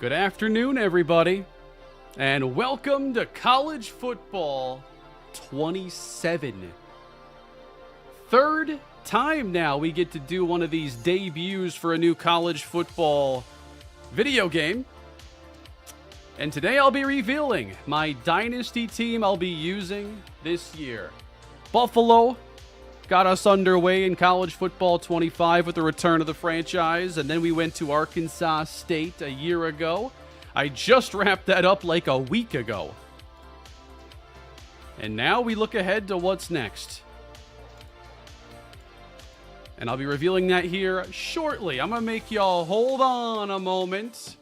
Good afternoon, everybody, and welcome to College Football 27. Third time now we get to do one of these debuts for a new college football video game. And today I'll be revealing my Dynasty team I'll be using this year. Buffalo got us underway in College Football 25 with the return of the franchise, and then we went to Arkansas State a year ago. I just wrapped that up like a week ago. And now we look ahead to what's next. And I'll be revealing that here shortly. I'm going to make y'all hold on a moment.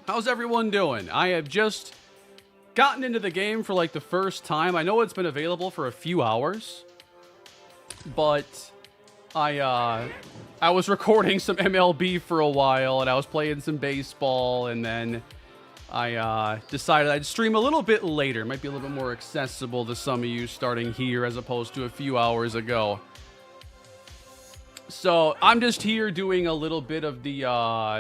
How's everyone doing? I have just gotten into the game for like the first time. I know it's been available for a few hours, but I was recording some MLB for a while, and I was playing some baseball, and then I decided I'd stream a little bit later. Might be a little bit more accessible to some of you starting here as opposed to a few hours ago. So I'm just here doing a little bit of the,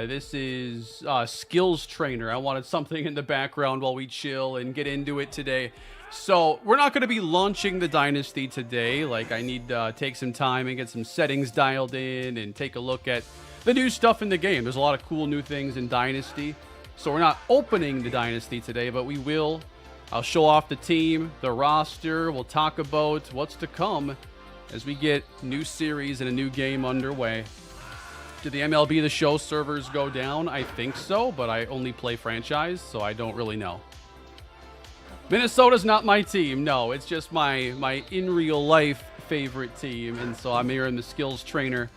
this is skills trainer. I wanted something in the background while we chill and get into it today. So we're not going to be launching the Dynasty today. Like, I need to take some time and get some settings dialed in and take a look at the new stuff in the game. There's a lot of cool new things in Dynasty. So we're not opening the Dynasty today, but we will. I'll show off the team, the roster. We'll talk about what's to come as we get new series and a new game underway. Did the MLB The Show servers go down? I think so, but I only play franchise, so I don't really know. Minnesota's not my team. No, it's just my in real life favorite team, and so I'm here in the skills trainer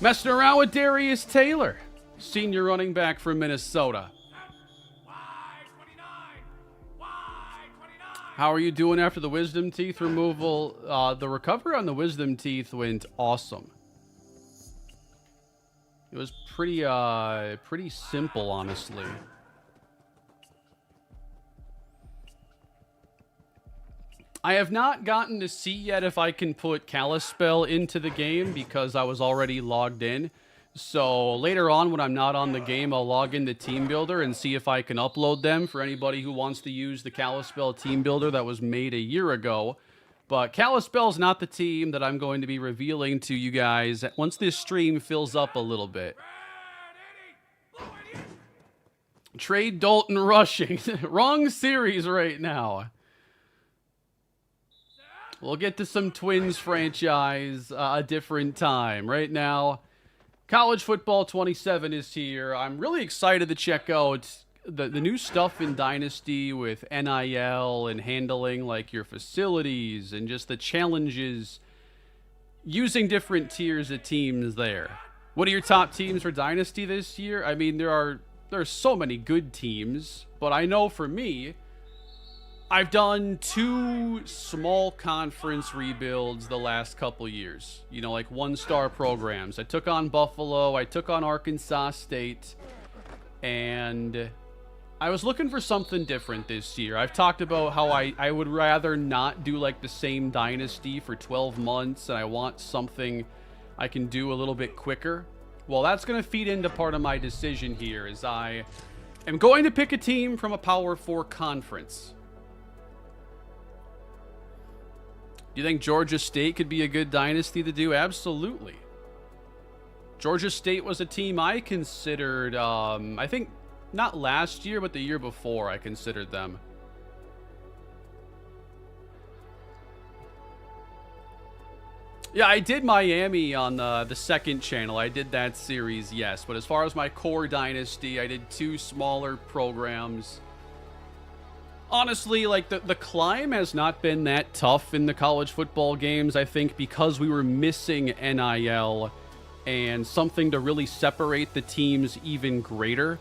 messing around with Darius Taylor, senior running back from Minnesota. How are you doing after the wisdom teeth removal? The recovery on the wisdom teeth went awesome. It was pretty simple, honestly. I have not gotten to see yet if I can put Kalispell into the game because I was already logged in. So later on, when I'm not on the game, I'll log into Team Builder and see if I can upload them for anybody who wants to use the Kalispell Team Builder that was made a year ago. But Kalispell's not the team that I'm going to be revealing to you guys once this stream fills up a little bit. Trade Dalton rushing. Wrong series right now. We'll get to some Twins franchise a different time. Right now, College Football 27 is here. I'm really excited to check out the new stuff in Dynasty with NIL and handling like your facilities and just the challenges using different tiers of teams there. What are your top teams for Dynasty this year? I mean, there are so many good teams, but I know for me, I've done 2 small conference rebuilds the last couple years. You know, like 1-star programs. I took on Buffalo. I took on Arkansas State. And I was looking for something different this year. I've talked about how I would rather not do like the same Dynasty for 12 months. And I want something I can do a little bit quicker. Well, that's going to feed into part of my decision here as I am going to pick a team from a Power 4 conference. Do you think Georgia State could be a good Dynasty to do? Absolutely. Georgia State was a team I considered, I think not last year, but the year before I considered them. Yeah, I did Miami on the second channel. I did that series, yes. But as far as my core Dynasty, I did 2 smaller programs. Honestly, like, the climb has not been that tough in the college football games, I think, because we were missing NIL and something to really separate the teams even greater.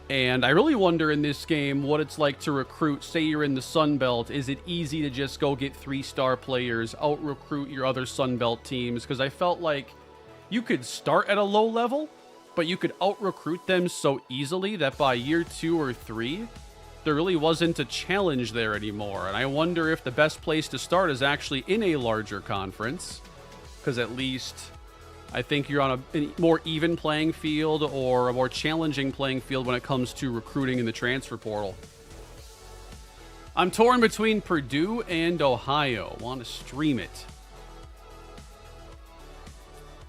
And I really wonder in this game what it's like to recruit. Say you're in the Sun Belt. Is it easy to just go get 3-star players, out-recruit your other Sun Belt teams? Because I felt like you could start at a low level, but you could out-recruit them so easily that by year 2 or 3... there really wasn't a challenge there anymore. And I wonder if the best place to start is actually in a larger conference, because at least I think you're on a more even playing field or a more challenging playing field when it comes to recruiting in the transfer portal. I'm torn between Purdue and Ohio. Want to stream it.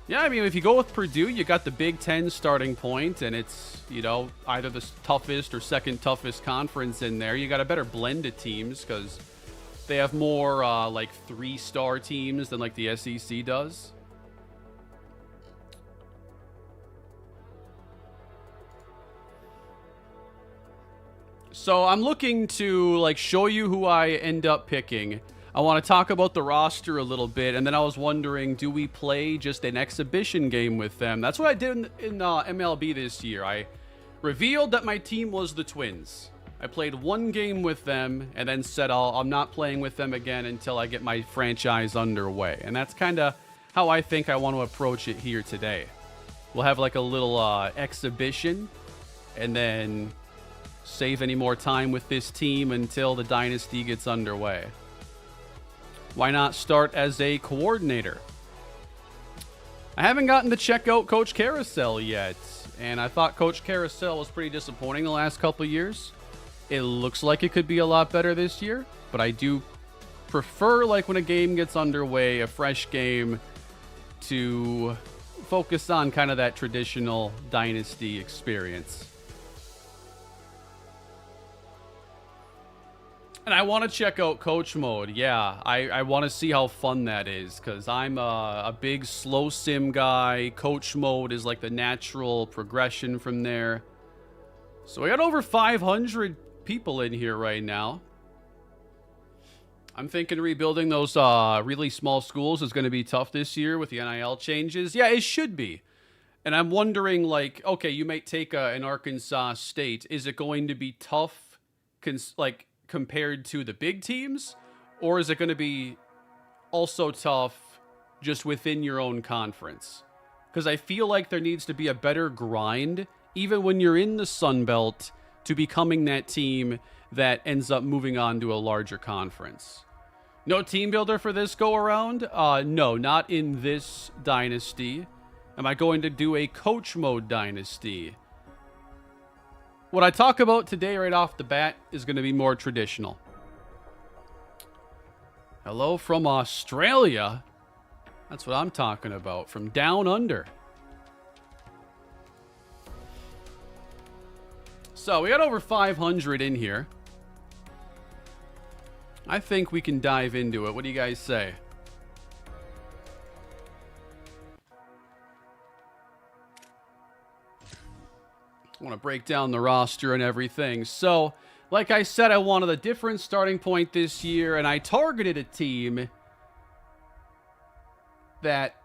Yeah, I mean, if you go with Purdue, you got the Big Ten starting point, and it's, you know, either the toughest or second toughest conference in there. You got a better blend of teams because they have more, like, 3-star teams than, like, the SEC does. So I'm looking to, like, show you who I end up picking. I want to talk about the roster a little bit, and then I was wondering, do we play just an exhibition game with them? That's what I did in MLB this year. I revealed that my team was the Twins. I played one game with them, and then said I'm not playing with them again until I get my franchise underway. And that's kind of how I think I want to approach it here today. We'll have like a little exhibition, and then save any more time with this team until the Dynasty gets underway. Why not start as a coordinator? I haven't gotten to check out Coach Carousel yet, and I thought Coach Carousel was pretty disappointing the last couple of years. It looks like it could be a lot better this year, but I do prefer, like, when a game gets underway, a fresh game, to focus on kind of that traditional Dynasty experience. And I want to check out Coach Mode. Yeah, I want to see how fun that is, because I'm a big slow sim guy. Coach Mode is like the natural progression from there. So we got over 500 people in here right now. I'm thinking rebuilding those really small schools is going to be tough this year with the NIL changes. Yeah, it should be. And I'm wondering, like, okay, you might take an Arkansas State. Is it going to be tough, compared to the big teams, or is it going to be also tough just within your own conference? Because I feel like there needs to be a better grind, even when you're in the Sun Belt, to becoming that team that ends up moving on to a larger conference. No team builder for this go around? No, not in this Dynasty. Am I going to do a Coach Mode Dynasty? What I talk about today right off the bat is going to be more traditional. Hello from Australia. That's what I'm talking about. From down under. So we got over 500 in here. I think we can dive into it. What do you guys say? I want to break down the roster and everything. So, like I said, I wanted a different starting point this year, and I targeted a team that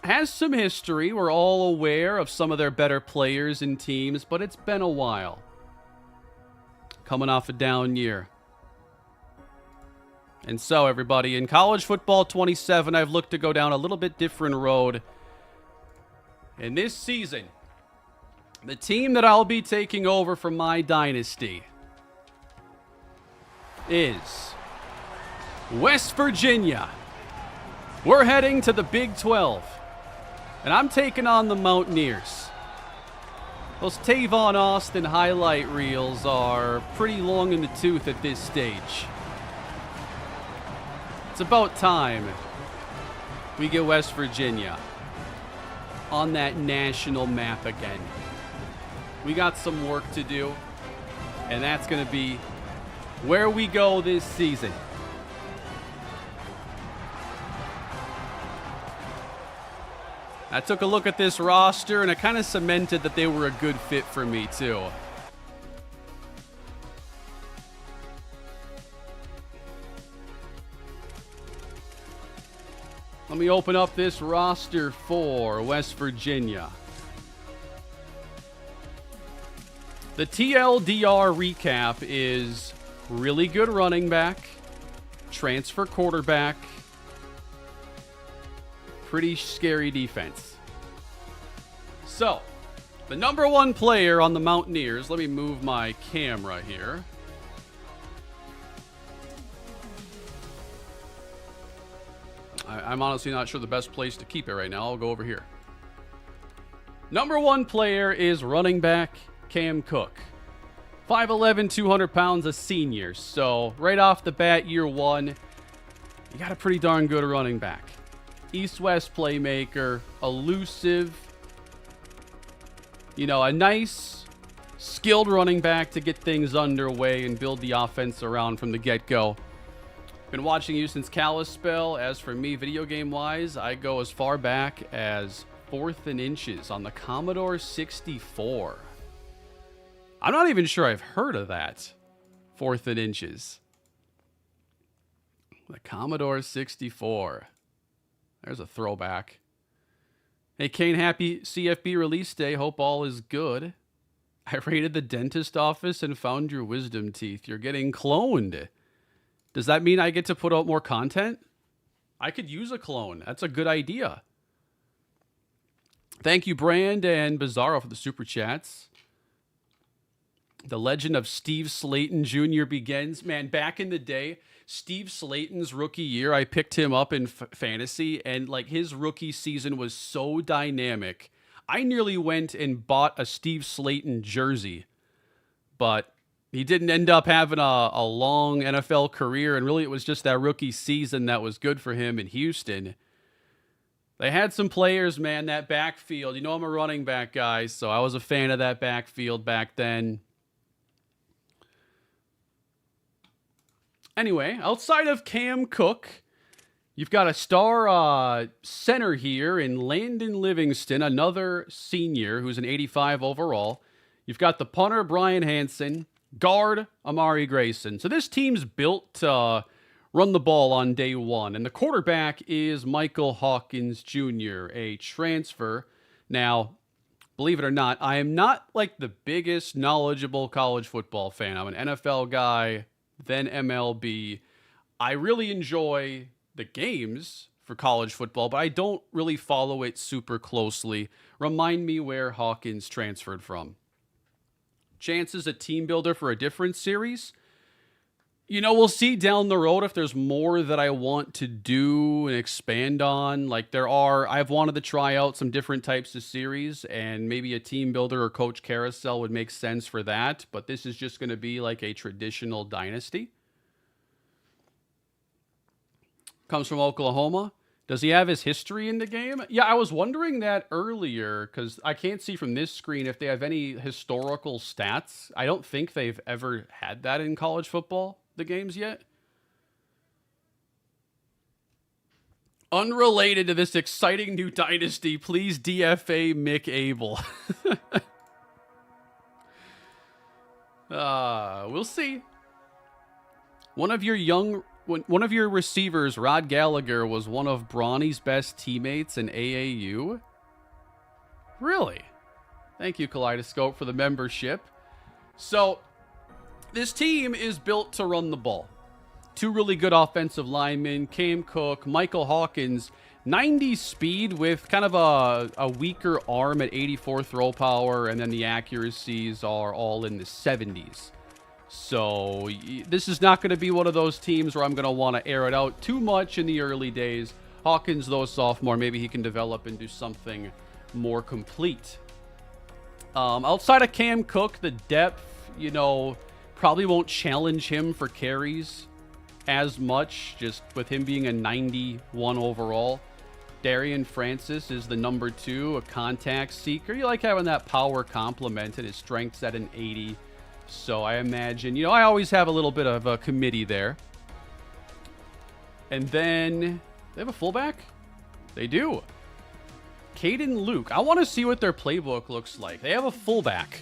has some history. We're all aware of some of their better players and teams, but it's been a while. Coming off a down year. And so, everybody, in College Football 27, I've looked to go down a little bit different road. And this season, the team that I'll be taking over from my Dynasty is West Virginia. We're heading to the Big 12. And I'm taking on the Mountaineers. Those Tavon Austin highlight reels are pretty long in the tooth at this stage. It's about time we get West Virginia on that national map again. We got some work to do, and that's going to be where we go this season. I took a look at this roster, and it kind of cemented that they were a good fit for me, too. Let me open up this roster for West Virginia. The TLDR recap is really good running back, transfer quarterback, pretty scary defense. So, the number one player on the Mountaineers, let me move my camera here. I'm honestly not sure the best place to keep it right now. I'll go over here. Number 1 player is running back Cam Cook. 5'11", 200 pounds, a senior. So right off the bat, year 1, you got a pretty darn good running back. East-West playmaker, elusive. You know, a nice, skilled running back to get things underway and build the offense around from the get-go. Been watching you since Kalispell. As for me, video game-wise, I go as far back as 4th and Inches on the Commodore 64. I'm not even sure I've heard of that. 4th and Inches. The Commodore 64. There's a throwback. Hey, Kane, happy CFB release day. Hope all is good. I raided the dentist office and found your wisdom teeth. You're getting cloned. Does that mean I get to put out more content? I could use a clone. That's a good idea. Thank you, Brand and Bizarro, for the super chats. The legend of Steve Slayton Jr. begins. Man, back in the day, Steve Slayton's rookie year, I picked him up in fantasy, and like his rookie season was so dynamic. I nearly went and bought a Steve Slayton jersey, but he didn't end up having a long NFL career, and really it was just that rookie season that was good for him in Houston. They had some players, man, that backfield. You know I'm a running back guy, so I was a fan of that backfield back then. Anyway, outside of Cam Cook, you've got a star center here in Landon Livingston, another senior who's an 85 overall. You've got the punter, Brian Hansen, guard, Amari Grayson. So this team's built to run the ball on day 1. And the quarterback is Michael Hawkins Jr., a transfer. Now, believe it or not, I am not like the biggest knowledgeable college football fan. I'm an NFL guy, then MLB. I really enjoy the games for college football, but I don't really follow it super closely. Remind me where Hawkins transferred from. Chances a team builder for a different series? You know, we'll see down the road if there's more that I want to do and expand on. Like I've wanted to try out some different types of series, and maybe a team builder or coach carousel would make sense for that. But this is just going to be like a traditional dynasty. Comes from Oklahoma. Does he have his history in the game? Yeah, I was wondering that earlier because I can't see from this screen if they have any historical stats. I don't think they've ever had that in college football, the games yet. Unrelated to this exciting new dynasty, please DFA Mick Abel. We'll see. One of your receivers, Rod Gallagher, was one of Bronny's best teammates in AAU. Really? Thank you, Kaleidoscope, for the membership. So, this team is built to run the ball. 2 really good offensive linemen, Cam Cook, Michael Hawkins, 90 speed with kind of a weaker arm at 84 throw power, and then the accuracies are all in the 70s. So this is not going to be one of those teams where I'm going to want to air it out too much in the early days. Hawkins, though a sophomore, maybe he can develop and do something more complete. Outside of Cam Cook, the depth, you know, probably won't challenge him for carries as much, just with him being a 91 overall. Darian Francis is the number 2, a contact seeker. You like having that power complemented. His strength's at an 80. So I imagine, you know, I always have a little bit of a committee there. And then, they have a fullback? They do. Caden Luke. I want to see what their playbook looks like. They have a fullback.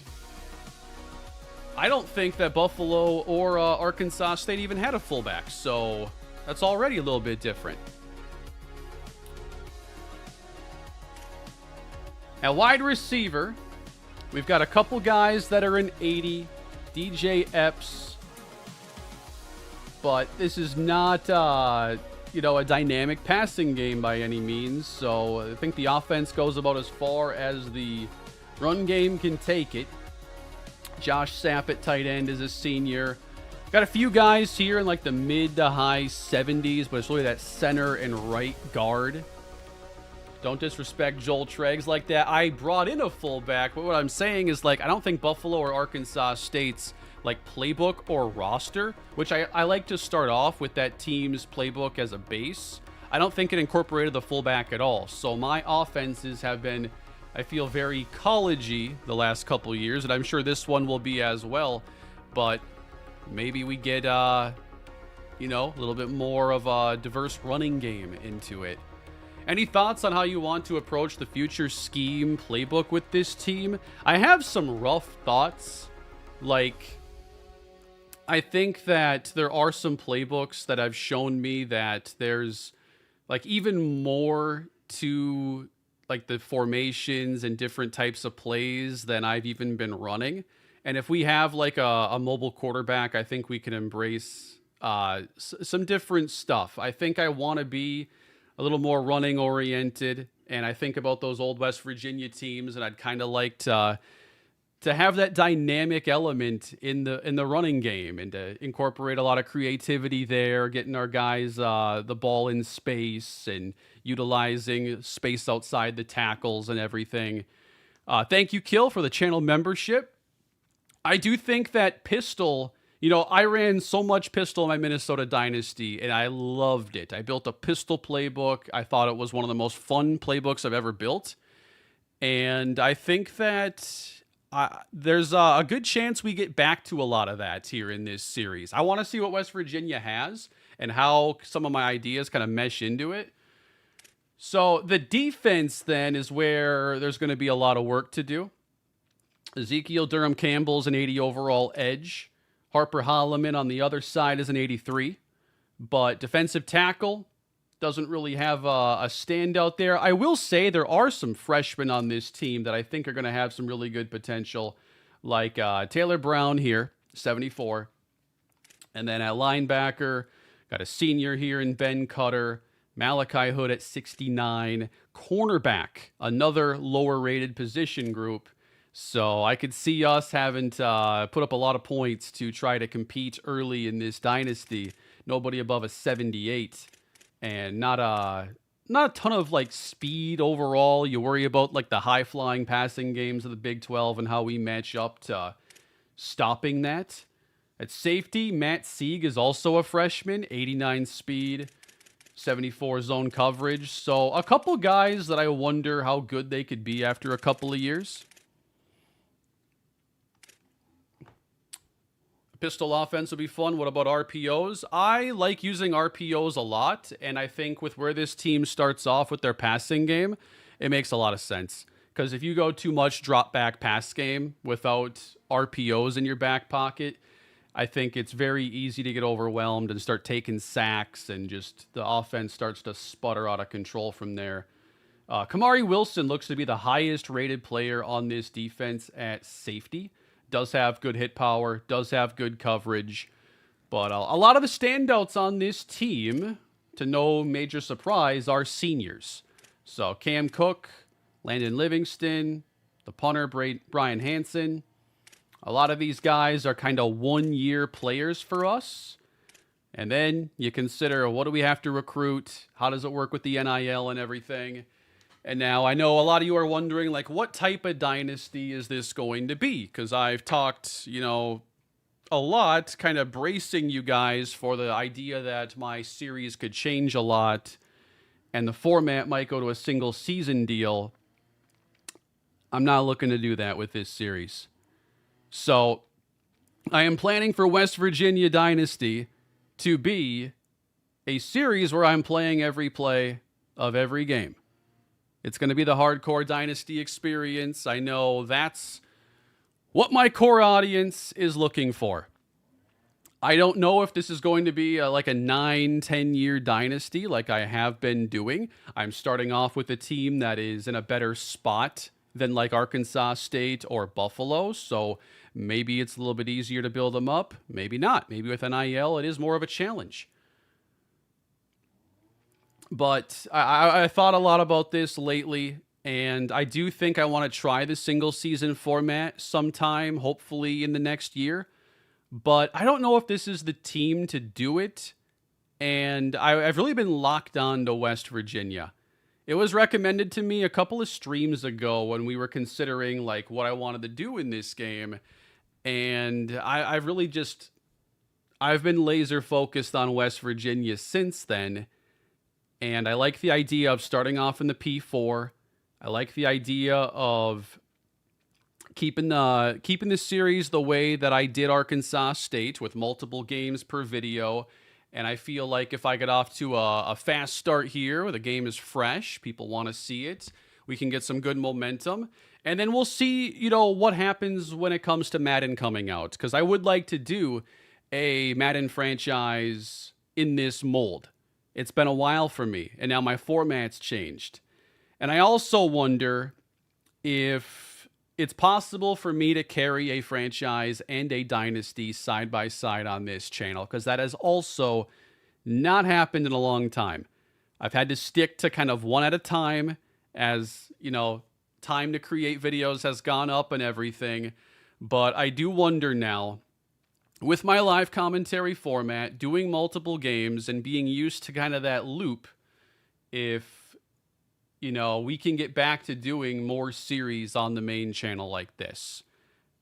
I don't think that Buffalo or Arkansas State even had a fullback. So that's already a little bit different. At wide receiver, we've got a couple guys that are in 80. DJ Epps, but this is not, you know, a dynamic passing game by any means. So I think the offense goes about as far as the run game can take it. Josh Sapp at tight end is a senior. Got a few guys here in like the mid to high 70s, but it's really that center and right guard. Don't disrespect Joel Treggs like that. I brought in a fullback, but what I'm saying is, like, I don't think Buffalo or Arkansas State's, like, playbook or roster, which I like to start off with that team's playbook as a base. I don't think it incorporated the fullback at all. So my offenses have been, I feel, very collegey the last couple years, and I'm sure this one will be as well. But maybe we get, you know, a little bit more of a diverse running game into it. Any thoughts on how you want to approach the future scheme playbook with this team? I have some rough thoughts. Like, I think that there are some playbooks that have shown me that there's, like, even more to, like, the formations and different types of plays than I've even been running. And if we have, like, a mobile quarterback, I think we can embrace some different stuff. I think I want to be a little more running oriented, and I think about those old West Virginia teams, and I'd kind of like to have that dynamic element in the running game and to incorporate a lot of creativity there, getting our guys the ball in space and utilizing space outside the tackles and everything. Thank you, Kill, for the channel membership. I do think that pistol, you know, I ran so much pistol in my Minnesota Dynasty, and I loved it. I built a pistol playbook. I thought it was one of the most fun playbooks I've ever built. And I think that there's a good chance we get back to a lot of that here in this series. I want to see what West Virginia has and how some of my ideas kind of mesh into it. So the defense then is where there's going to be a lot of work to do. Ezekiel Durham Campbell's an 80 overall edge. Harper Holloman on the other side is an 83. But defensive tackle doesn't really have a standout there. I will say there are some freshmen on this team that I think are going to have some really good potential, like Taylor Brown here, 74. And then at linebacker, got a senior here in Ben Cutter. Malachi Hood at 69. Cornerback, another lower-rated position group. So I could see us having to put up a lot of points to try to compete early in this dynasty. Nobody above a 78. And not a ton of, like, speed overall. You worry about, like, the high-flying passing games of the Big 12 and how we match up to stopping that. At safety, Matt Sieg is also a freshman, 89 speed, 74 zone coverage. So a couple guys that I wonder how good they could be after a couple of years. Pistol offense would be fun. What about RPOs? I like using RPOs a lot, and I think with where this team starts off with their passing game, it makes a lot of sense. Because if you go too much drop back pass game without RPOs in your back pocket, I think it's very easy to get overwhelmed and start taking sacks, and just the offense starts to sputter out of control from there. Kamari Wilson looks to be the highest rated player on this defense at safety. Does have good hit power, does have good coverage, but a lot of the standouts on this team, to no major surprise, are seniors. So Cam Cook, Landon Livingston, the punter Brian Hansen. A lot of these guys are kind of one-year players for us. And then you consider, what do we have to recruit? How does it work with the NIL and everything? And now I know a lot of you are wondering, like, what type of dynasty is this going to be? Because I've talked, you know, a lot, kind of bracing you guys for the idea that my series could change a lot and the format might go to a single season deal. I'm not looking to do that with this series. So I am planning for West Virginia Dynasty to be a series where I'm playing every play of every game. It's going to be the hardcore Dynasty experience. I know that's what my core audience is looking for. I don't know if this is going to be like a 9-10 year dynasty like I have been doing. I'm starting off with a team that is in a better spot than like Arkansas State or Buffalo. So maybe it's a little bit easier to build them up. Maybe not. Maybe with NIL, it is more of a challenge. But I thought a lot about this lately, and I do think I want to try the single season format sometime, hopefully in the next year. But I don't know if this is the team to do it, and I've really been locked on to West Virginia. It was recommended to me a couple of streams ago when we were considering like what I wanted to do in this game. And I've really just, I've been laser focused on West Virginia since then. And I like the idea of starting off in the P4. I like the idea of keeping the series the way that I did Arkansas State with multiple games per video. And I feel like if I get off to a fast start here, where the game is fresh, people want to see it, we can get some good momentum. And then we'll see, you know, what happens when it comes to Madden coming out. Because I would like to do a Madden franchise in this mold. It's been a while for me, and now my format's changed. And I also wonder if it's possible for me to carry a franchise and a dynasty side by side on this channel, because that has also not happened in a long time. I've had to stick to kind of one at a time as, you know, time to create videos has gone up and everything. But I do wonder now, with my live commentary format, doing multiple games and being used to kind of that loop, if, you know, we can get back to doing more series on the main channel like this.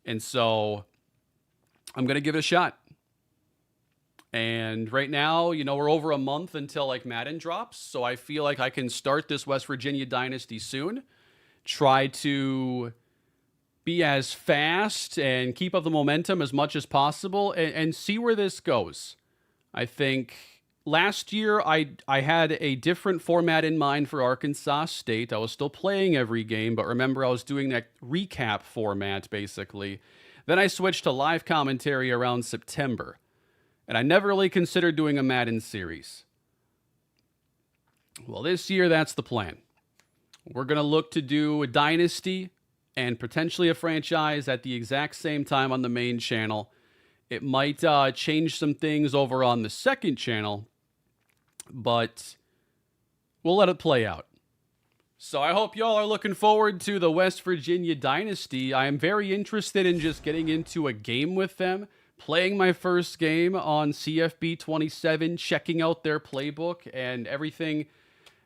And so I'm going to give it a shot. And right now, you know, we're over a month until like Madden drops. So I feel like I can start this West Virginia Dynasty soon. Try to be as fast and keep up the momentum as much as possible and see where this goes. I think last year I had a different format in mind for Arkansas State. I was still playing every game, but remember I was doing that recap format basically. Then I switched to live commentary around September. And I never really considered doing a Madden series. Well, this year that's the plan. We're going to look to do a Dynasty and potentially a franchise at the exact same time on the main channel. It might change some things over on the second channel, but we'll let it play out. So I hope y'all are looking forward to the West Virginia Dynasty. I am very interested in just getting into a game with them, playing my first game on CFB 27, checking out their playbook and everything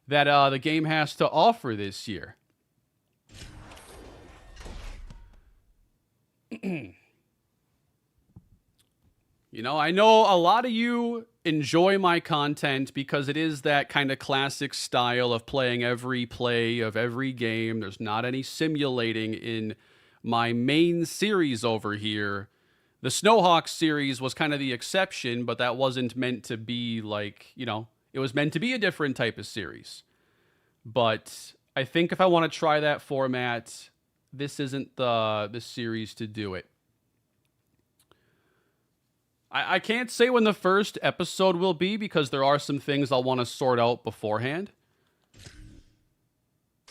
that the game has to offer this year. You know, I know a lot of you enjoy my content because it is that kind of classic style of playing every play of every game. There's not any simulating in my main series over here. The Snowhawk series was kind of the exception, but that wasn't meant to be like, you know, it was meant to be a different type of series. But I think if I want to try that format, this isn't the series to do it. I can't say when the first episode will be because there are some things I'll want to sort out beforehand.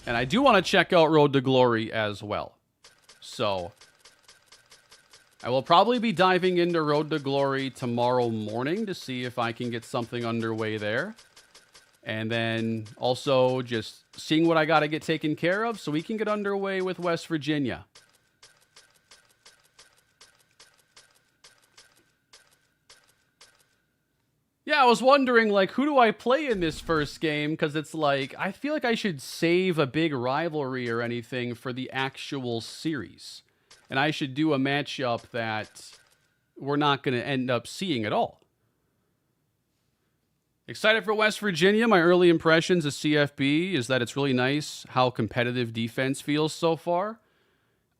And I do want to check out Road to Glory as well. So I will probably be diving into Road to Glory tomorrow morning to see if I can get something underway there. And then also just seeing what I got to get taken care of so we can get underway with West Virginia. Yeah, I was wondering, like, who do I play in this first game? Because it's like, I feel like I should save a big rivalry or anything for the actual series. And I should do a matchup that we're not going to end up seeing at all. Excited for West Virginia. My early impressions of CFB is that it's really nice how competitive defense feels so far.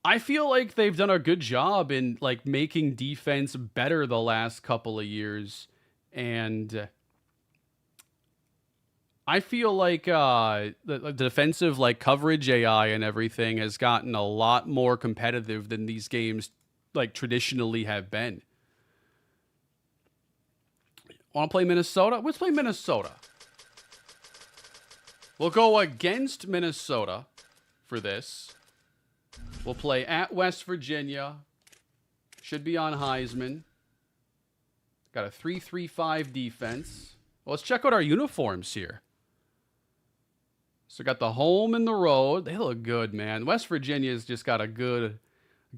I feel like they've done a good job in like making defense better the last couple of years. And I feel like the defensive like coverage AI and everything has gotten a lot more competitive than these games like traditionally have been. Want to play Minnesota? Let's play Minnesota. We'll go against Minnesota for this. We'll play at West Virginia. Should be on Heisman. Got a 3-3-5 defense. Well, let's check out our uniforms here. So got the home and the road. They look good, man. West Virginia's just got a good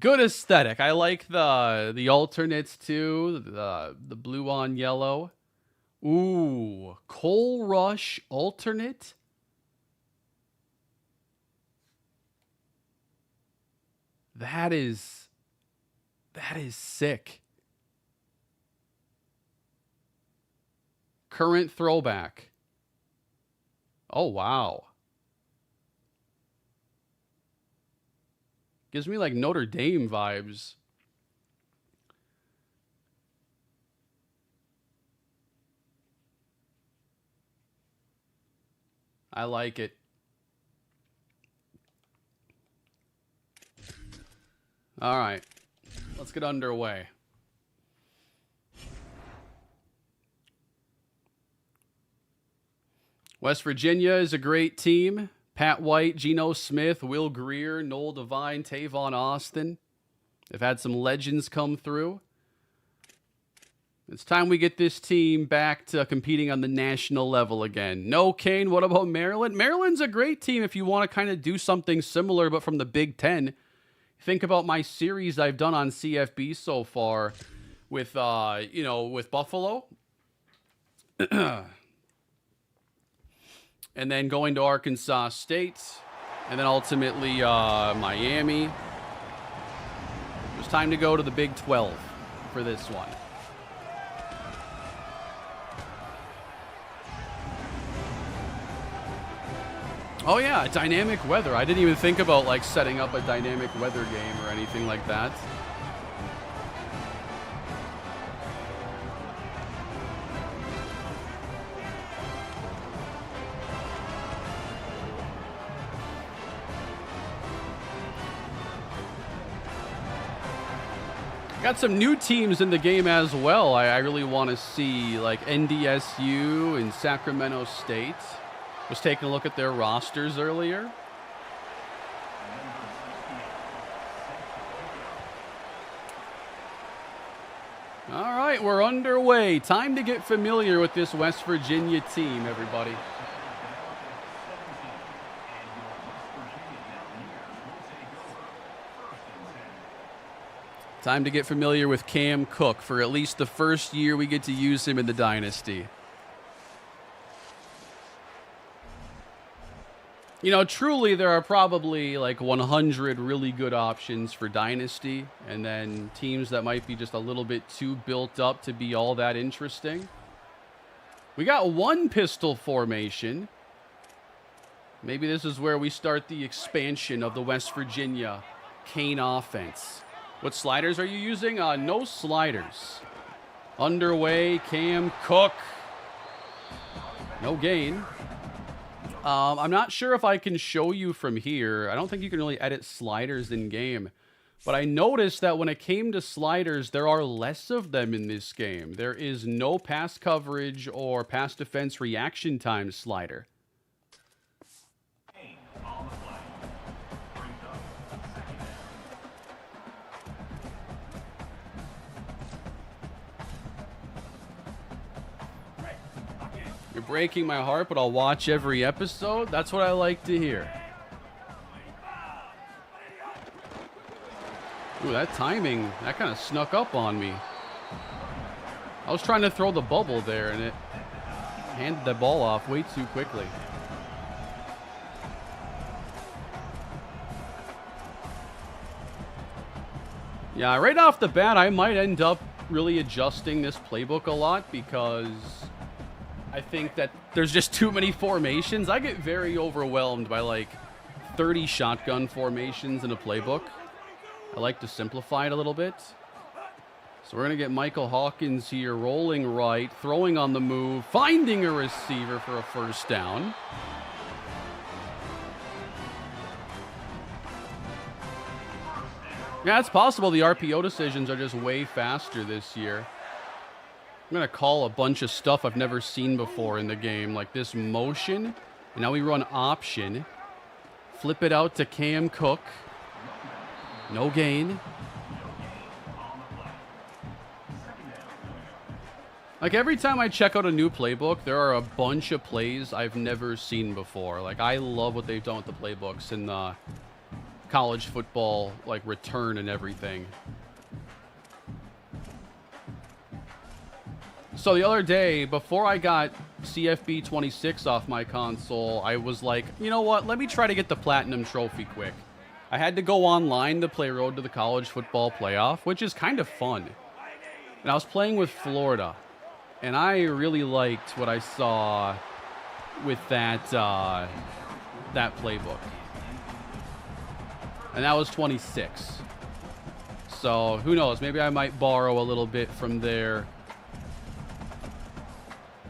aesthetic. I like the alternates too. The blue on yellow. Ooh, Coal Rush alternate. That is sick. Current throwback. Oh, wow. Gives me like Notre Dame vibes. I like it. All right. Let's get underway. West Virginia is a great team. Pat White, Geno Smith, Will Grier, Noel Devine, Tavon Austin. They've had some legends come through. It's time we get this team back to competing on the national level again. No, Kane, what about Maryland? Maryland's a great team if you want to kind of do something similar, but from the Big Ten. Think about my series I've done on CFB so far with, with Buffalo. And then going to Arkansas State. And then ultimately Miami. It was time to go to the Big 12 for this one. Oh yeah, dynamic weather. I didn't even think about like setting up a dynamic weather game or anything like that. Got some new teams in the game as well. I really want to see like NDSU and Sacramento State. Was taking a look at their rosters earlier. All right, we're underway. Time to get familiar with this West Virginia team, everybody. Time to get familiar with Cam Cook for at least the first year we get to use him in the Dynasty. You know, truly, there are probably like 100 really good options for Dynasty, and then teams that might be just a little bit too built up to be all that interesting. We got one pistol formation. Maybe this is where we start the expansion of the West Virginia Kane offense. What sliders are you using? No sliders. Underway, Cam Cook. No gain. I'm not sure if I can show you from here. I don't think you can really edit sliders in game. But I noticed that when it came to sliders, there are less of them in this game. There is no pass coverage or pass defense reaction time slider. You're breaking my heart, but I'll watch every episode. That's what I like to hear. Ooh, that timing, that kind of snuck up on me. I was trying to throw the bubble there, and it handed the ball off way too quickly. Yeah, right off the bat, I might end up really adjusting this playbook a lot because I think that there's just too many formations. I get very overwhelmed by like 30 shotgun formations in a playbook. I like to simplify it a little bit. So we're going to get Michael Hawkins here rolling right, throwing on the move, finding a receiver for a first down. Yeah, it's possible the RPO decisions are just way faster this year. I'm going to call a bunch of stuff I've never seen before in the game, like this motion. And now we run option. Flip it out to Cam Cook. No gain. Like every time I check out a new playbook, there are a bunch of plays I've never seen before. Like I love what they've done with the playbooks and the college football, like return and everything. So the other day, before I got CFB 26 off my console, I was like, you know what? Let me try to get the Platinum Trophy quick. I had to go online to play Road to the College Football Playoff, which is kind of fun. And I was playing with Florida, and I really liked what I saw with that playbook. And that was 26. So who knows? Maybe I might borrow a little bit from there.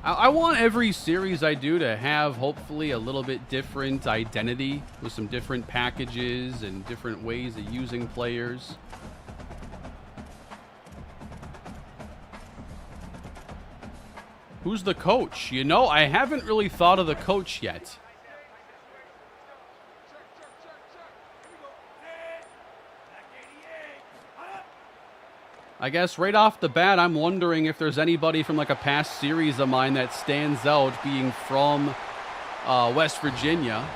I want every series I do to have hopefully a little bit different identity with some different packages and different ways of using players. Who's the coach? You know, I haven't really thought of the coach yet. I guess right off the bat, I'm wondering if there's anybody from like a past series of mine that stands out being from West Virginia.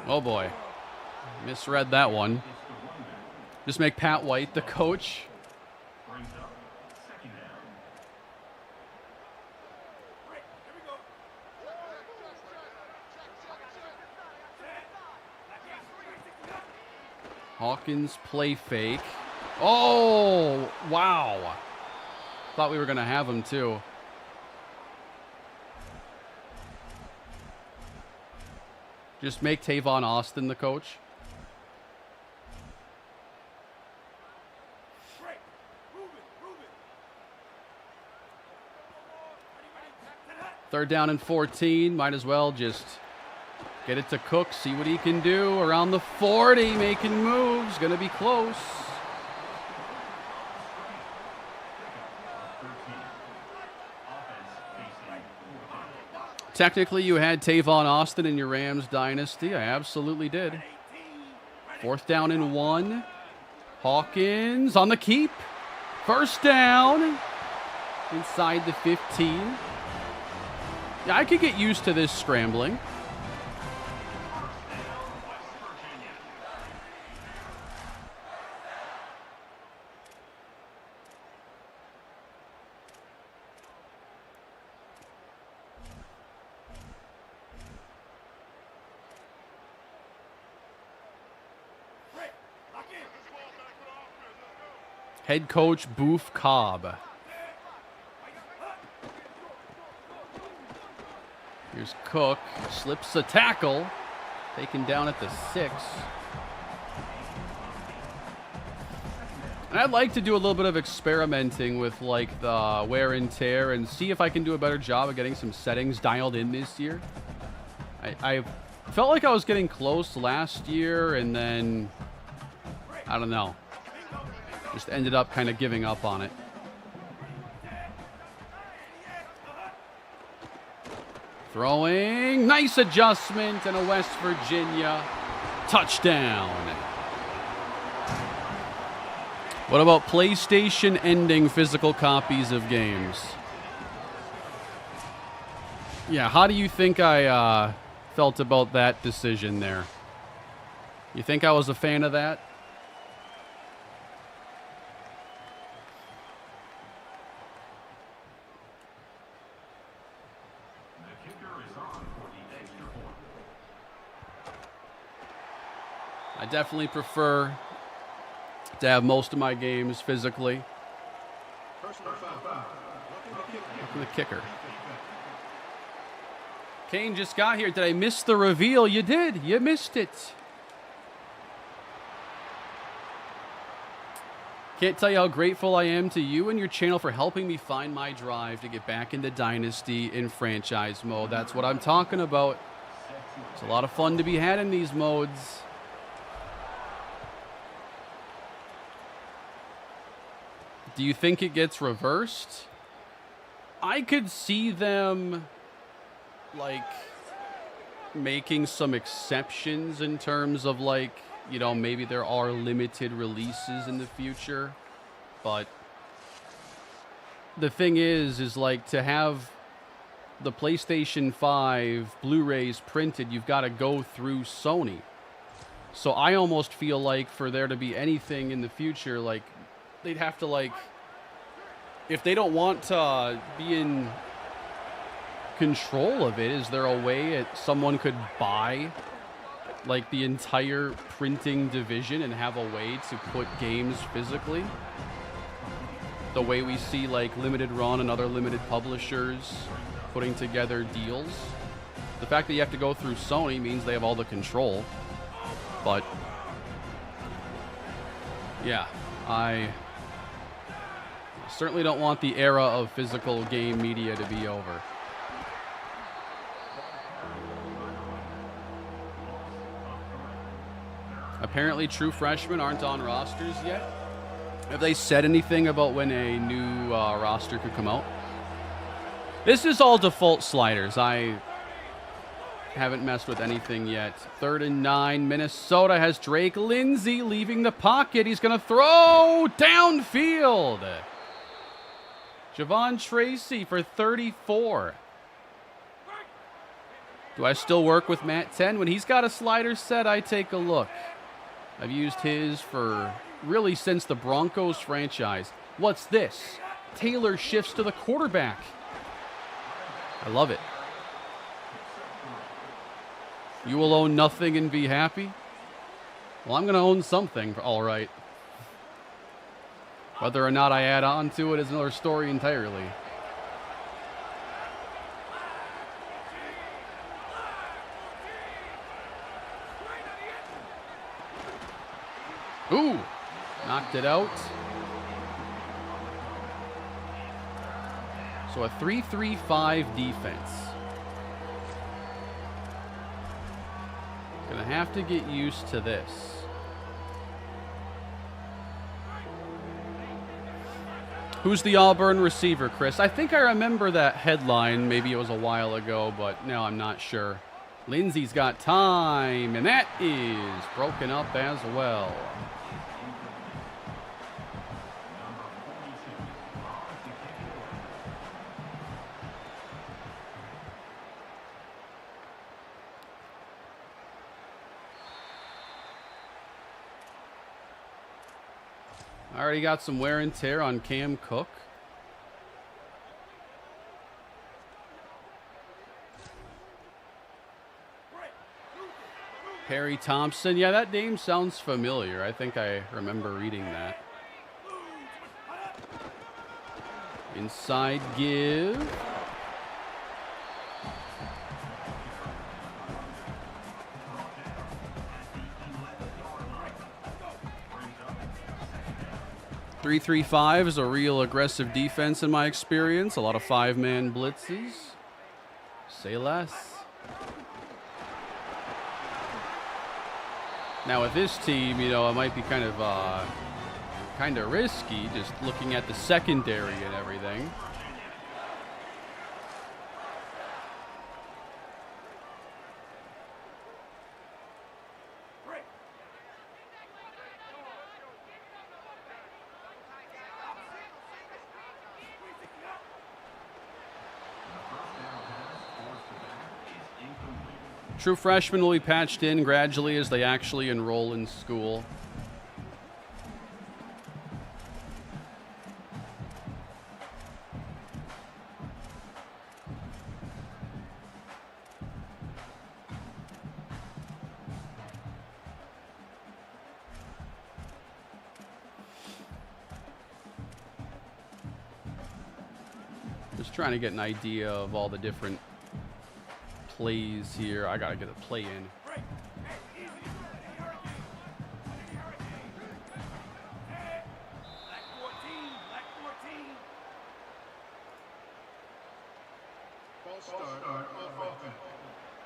Oh boy, misread that one. Just make Pat White the coach. Hawkins play fake. Oh, wow. Thought we were going to have him too. Just make Tavon Austin the coach. Third down and 14. Might as well just get it to Cook, see what he can do. Around the 40, making moves. Going to be close. Technically, you had Tavon Austin in your Rams dynasty. I absolutely did. Fourth down and 1. Hawkins on the keep. First down. Inside the 15. Yeah, I could get used to this scrambling. Head coach Boof Cobb. Here's Cook. Slips a tackle. Taken down at the 6. And I'd like to do a little bit of experimenting with like the wear and tear and see if I can do a better job of getting some settings dialed in this year. I felt like I was getting close last year, and then I don't know. Just ended up kind of giving up on it. Throwing. Nice adjustment and a West Virginia touchdown. What about PlayStation ending physical copies of games? Yeah, how do you think I felt about that decision there? You think I was a fan of that? I definitely prefer to have most of my games physically. Look at the kicker. Kane just got here. Did I miss the reveal? You did. You missed it. Can't tell you how grateful I am to you and your channel for helping me find my drive to get back into Dynasty in franchise mode. That's what I'm talking about. It's a lot of fun to be had in these modes. Do you think it gets reversed? I could see them, like, making some exceptions in terms of, like, you know, maybe there are limited releases in the future. But the thing is like, to have the PlayStation 5 Blu-rays printed, you've got to go through Sony. So I almost feel like for there to be anything in the future, like, they'd have to, like, if they don't want to be in control of it, is there a way someone could buy, like, the entire printing division and have a way to put games physically? The way we see, like, Limited Run and other limited publishers putting together deals. The fact that you have to go through Sony means they have all the control. But, yeah, I certainly don't want the era of physical game media to be over. Apparently, true freshmen aren't on rosters yet. Have they said anything about when a new roster could come out? This is all default sliders. I haven't messed with anything yet. 3rd and 9. Minnesota has Drake Lindsay leaving the pocket. He's going to throw downfield. Javon Tracy for 34. Do I still work with Matt 10? When he's got a slider set, I take a look. I've used his for really since the Broncos franchise. What's this? Taylor shifts to the quarterback. I love it. You will own nothing and be happy? Well, I'm going to own something, all right. Whether or not I add on to it is another story entirely. Ooh, knocked it out. So a 3-3-5 defense. Gonna have to get used to this. Who's the Auburn receiver, Chris? I think I remember that headline. Maybe it was a while ago, but now I'm not sure. Lindsey's got time, and that is broken up as well. Already got some wear and tear on Cam Cook. Perry Thompson. Yeah, that name sounds familiar. I think I remember reading that. Inside give. (3-3-5) is a real aggressive defense in my experience. A lot of 5-man blitzes. Say less. Now with this team, you know, it might be kind of risky just looking at the secondary and everything. True freshmen will be patched in gradually as they actually enroll in school. Just trying to get an idea of all the different plays here. I gotta get a play in.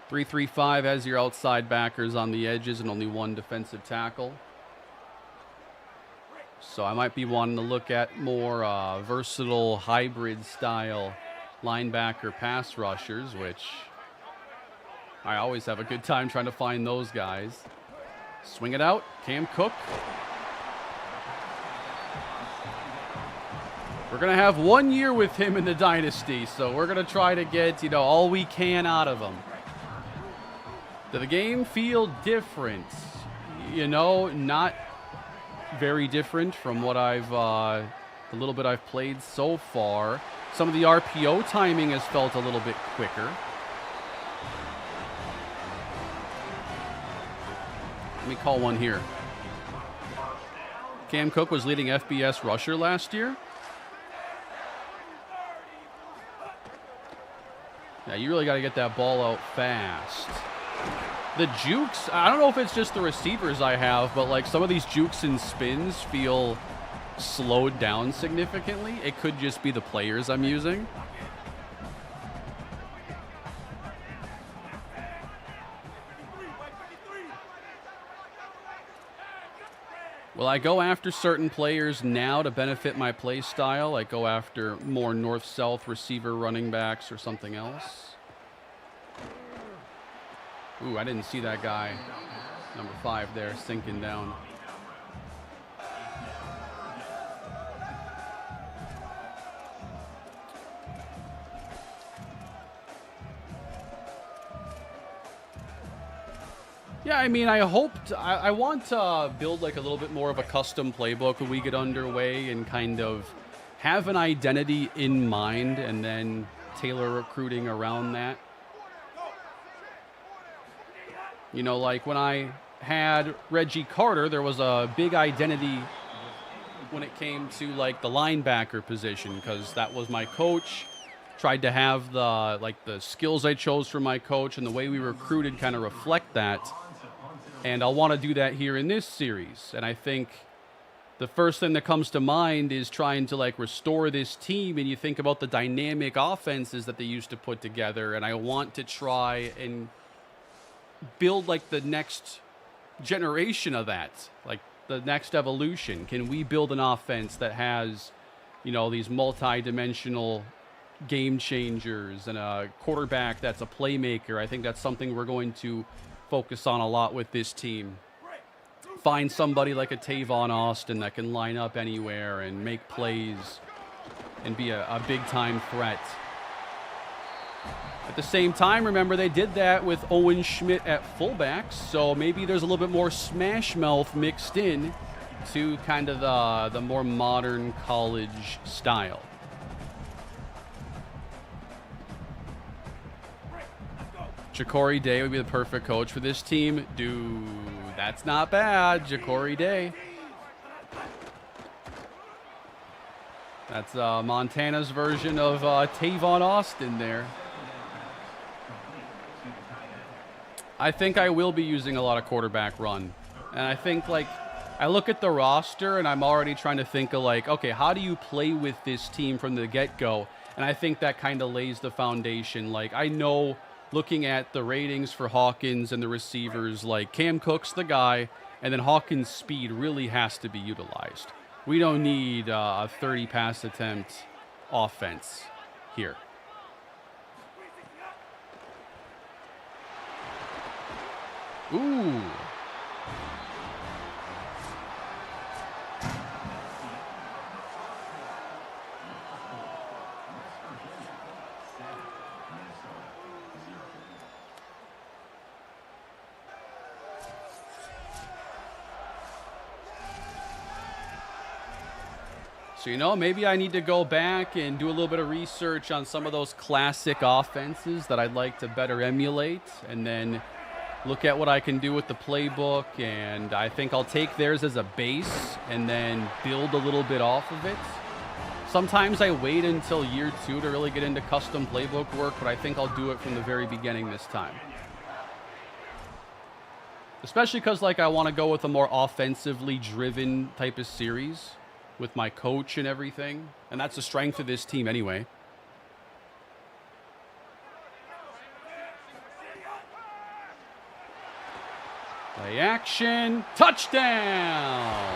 Three, 3-5 as your outside backers on the edges and only one defensive tackle. So I might be wanting to look at more versatile hybrid style linebacker pass rushers, which I always have a good time trying to find those guys. Swing it out. Cam Cook. We're going to have 1 year with him in the Dynasty, so we're going to try to get, you know, all we can out of him. Did the game feel different? You know, not very different from what the little bit I've played so far. Some of the RPO timing has felt a little bit quicker. Let me call one here. Cam Cook was leading FBS rusher last year. Yeah, you really got to get that ball out fast. The jukes, I don't know if it's just the receivers I have, but like some of these jukes and spins feel slowed down significantly. It could just be the players I'm using. Will I go after certain players now to benefit my play style? Like go after more north-south receiver running backs or something else? Ooh, I didn't see that guy, number 5 there, sinking down. Yeah, I mean, I want to build like a little bit more of a custom playbook when we get underway and kind of have an identity in mind and then tailor recruiting around that. You know, like when I had Reggie Carter, there was a big identity when it came to like the linebacker position because that was my coach. Tried to have the skills I chose for my coach and the way we recruited kind of reflect that. And I'll want to do that here in this series. And I think the first thing that comes to mind is trying to like restore this team. And you think about the dynamic offenses that they used to put together. And I want to try and build like the next generation of that, like the next evolution. Can we build an offense that has, you know, these multi-dimensional game changers and a quarterback that's a playmaker? I think that's something we're going to focus on a lot with this team. Find somebody like a Tavon Austin that can line up anywhere and make plays and be a big-time threat. At the same time, remember, they did that with Owen Schmidt at fullbacks, so maybe there's a little bit more smash mouth mixed in to kind of the more modern college style. Ja'Cory Day would be the perfect coach for this team. Dude, that's not bad, Ja'Cory Day. That's Montana's version of Tavon Austin there. I think I will be using a lot of quarterback run. And I think, like, I look at the roster and I'm already trying to think of, like, okay, how do you play with this team from the get-go? And I think that kind of lays the foundation. Like, I know looking at the ratings for Hawkins and the receivers, like, Cam Cook's the guy, and then Hawkins' speed really has to be utilized. We don't need a 30-pass attempt offense here. Ooh. So, you know, maybe I need to go back and do a little bit of research on some of those classic offenses that I'd like to better emulate, and then look at what I can do with the playbook. And I think I'll take theirs as a base and then build a little bit off of it. Sometimes I wait until year 2 to really get into custom playbook work, but I think I'll do it from the very beginning this time. Especially because, like, I want to go with a more offensively driven type of series with my coach and everything. And that's the strength of this team anyway. Play action. Touchdown.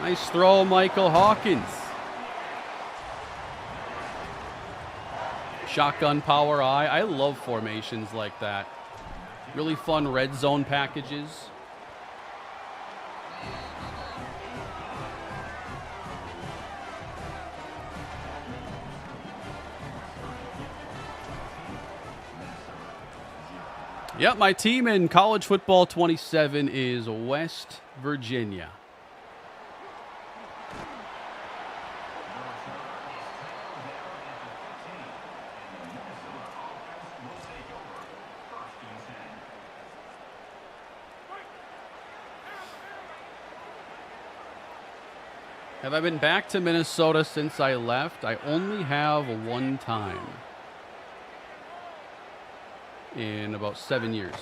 Nice throw, Michael Hawkins. Shotgun power I. I love formations like that. Really fun red zone packages. Yep, my team in college football 27 is West Virginia. Have I been back to Minnesota since I left? I only have one time in about 7 years.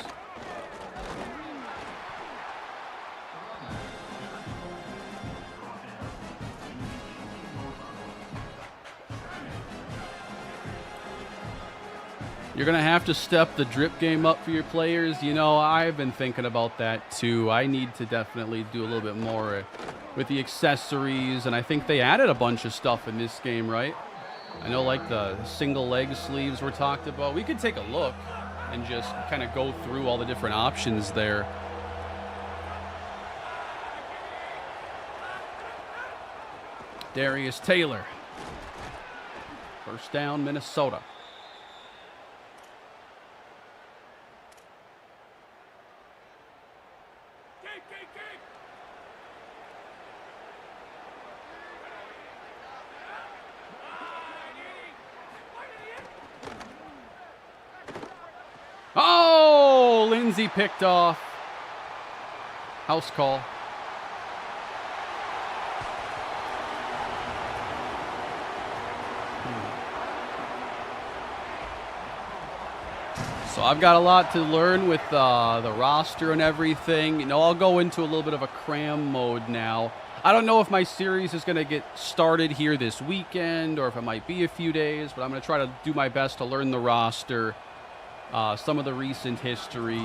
You're going to have to step the drip game up for your players. You know, I've been thinking about that too. I need to definitely do a little bit more with the accessories, and I think they added a bunch of stuff in this game, right? I know like the single leg sleeves were talked about. We could take a look and just kind of go through all the different options there. Darius Taylor. First down, Minnesota. Oh, Lindsey picked off. House call. So I've got a lot to learn with the roster and everything. You know, I'll go into a little bit of a cram mode now. I don't know if my series is going to get started here this weekend or if it might be a few days, but I'm going to try to do my best to learn the roster. Some of the recent history,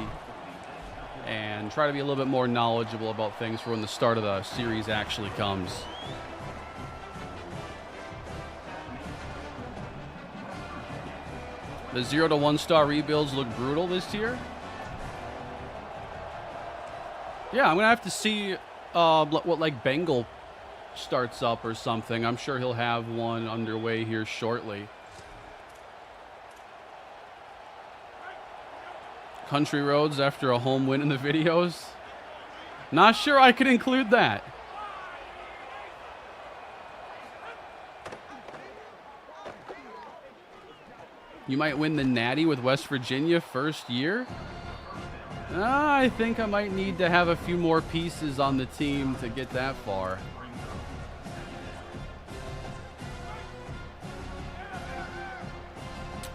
and try to be a little bit more knowledgeable about things for when the start of the series actually comes. The 0 to 1 star rebuilds look brutal this year. Yeah, I'm going to have to see what like Bengal starts up or something. I'm sure he'll have one underway here shortly. Country roads after a home win in the videos. Not sure I could include that. You might win the Natty with West Virginia first year. I think I might need to have a few more pieces on the team to get that far.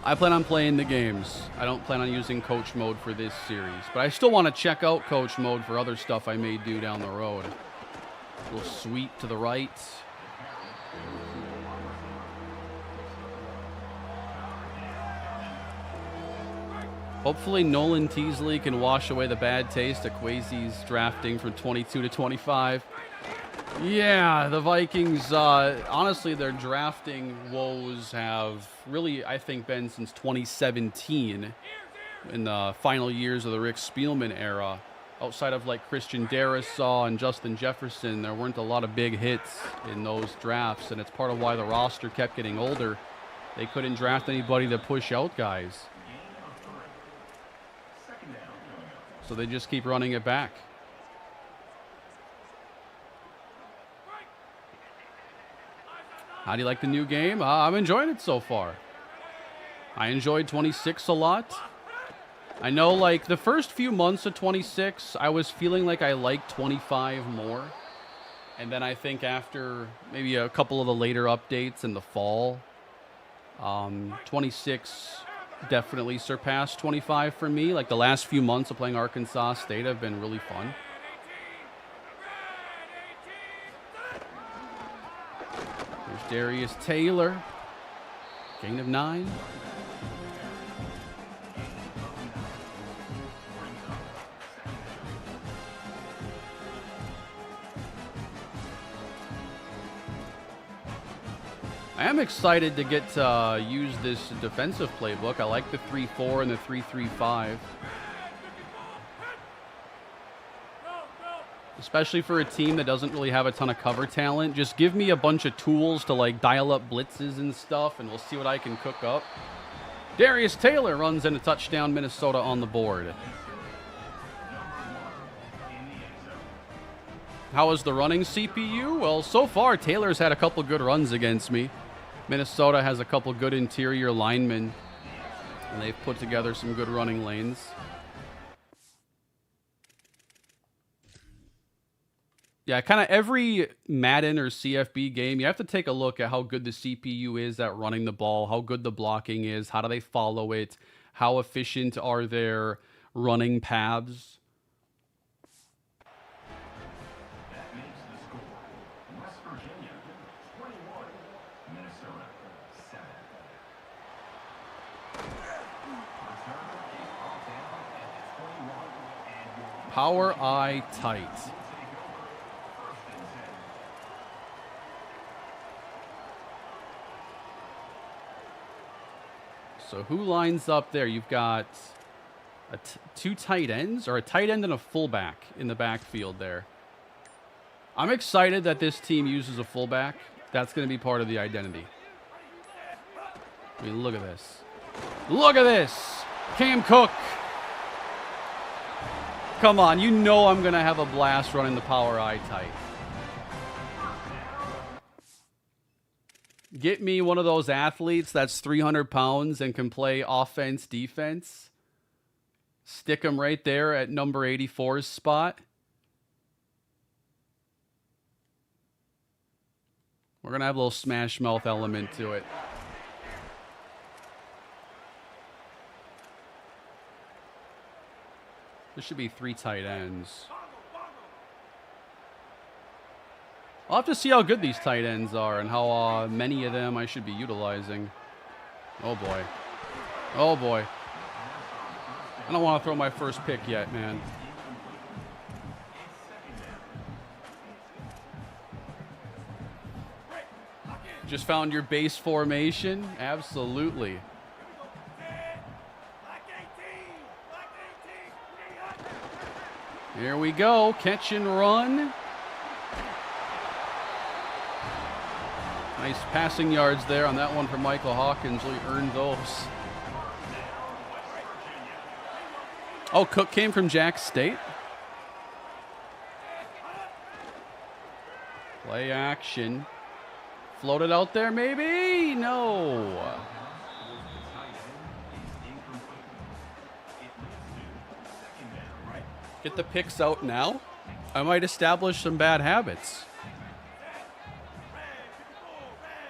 I plan on playing the games. I don't plan on using coach mode for this series, but I still want to check out coach mode for other stuff I may do down the road. A little sweep to the right. Hopefully Nolan Teasley can wash away the bad taste of Kwesi's drafting from 22 to 25. Yeah, the Vikings, honestly, their drafting woes have really, I think, been since 2017 in the final years of the Rick Spielman era. Outside of like Christian Darrisaw and Justin Jefferson, there weren't a lot of big hits in those drafts, and it's part of why the roster kept getting older. They couldn't draft anybody to push out guys. So they just keep running it back. How do you like the new game? I'm enjoying it so far. I enjoyed 26 a lot. I know, like, the first few months of 26, I was feeling like I liked 25 more. And then I think after maybe a couple of the later updates in the fall, 26 definitely surpassed 25 for me. Like, the last few months of playing Arkansas State have been really fun. There's Darius Taylor. Gain of 9. I am excited to get to use this defensive playbook. I like the 3-4 and the 3-3-5. Especially for a team that doesn't really have a ton of cover talent. Just give me a bunch of tools to like dial up blitzes and stuff, and we'll see what I can cook up. Darius Taylor runs in a touchdown, Minnesota on the board. How is the running CPU? Well, so far, Taylor's had a couple good runs against me. Minnesota has a couple good interior linemen, and they've put together some good running lanes. Yeah, kind of every Madden or CFB game, you have to take a look at how good the CPU is at running the ball, how good the blocking is, how do they follow it, how efficient are their running paths. That makes the score West Virginia 21, Minnesota 7. Return is brought down at the 21 and Power eye tight. So who lines up there? You've got two tight ends, or a tight end and a fullback in the backfield there. I'm excited that this team uses a fullback. That's going to be part of the identity. I mean, look at this. Look at this. Cam Cook. Come on, you know I'm going to have a blast running the power eye tight. Get me one of those athletes that's 300 pounds and can play offense, defense. Stick him right there at number 84's spot. We're going to have a little smash mouth element to it. There should be 3 tight ends. I'll have to see how good these tight ends are and how many of them I should be utilizing. Oh, boy. Oh, boy. I don't want to throw my first pick yet, man. Just found your base formation? Absolutely. Here we go. Catch and run. Nice passing yards there on that one for Michael Hawkins. Really earned those. Oh, Cook came from Jack State. Play action. Floated out there, maybe? No. Get the picks out now. I might establish some bad habits.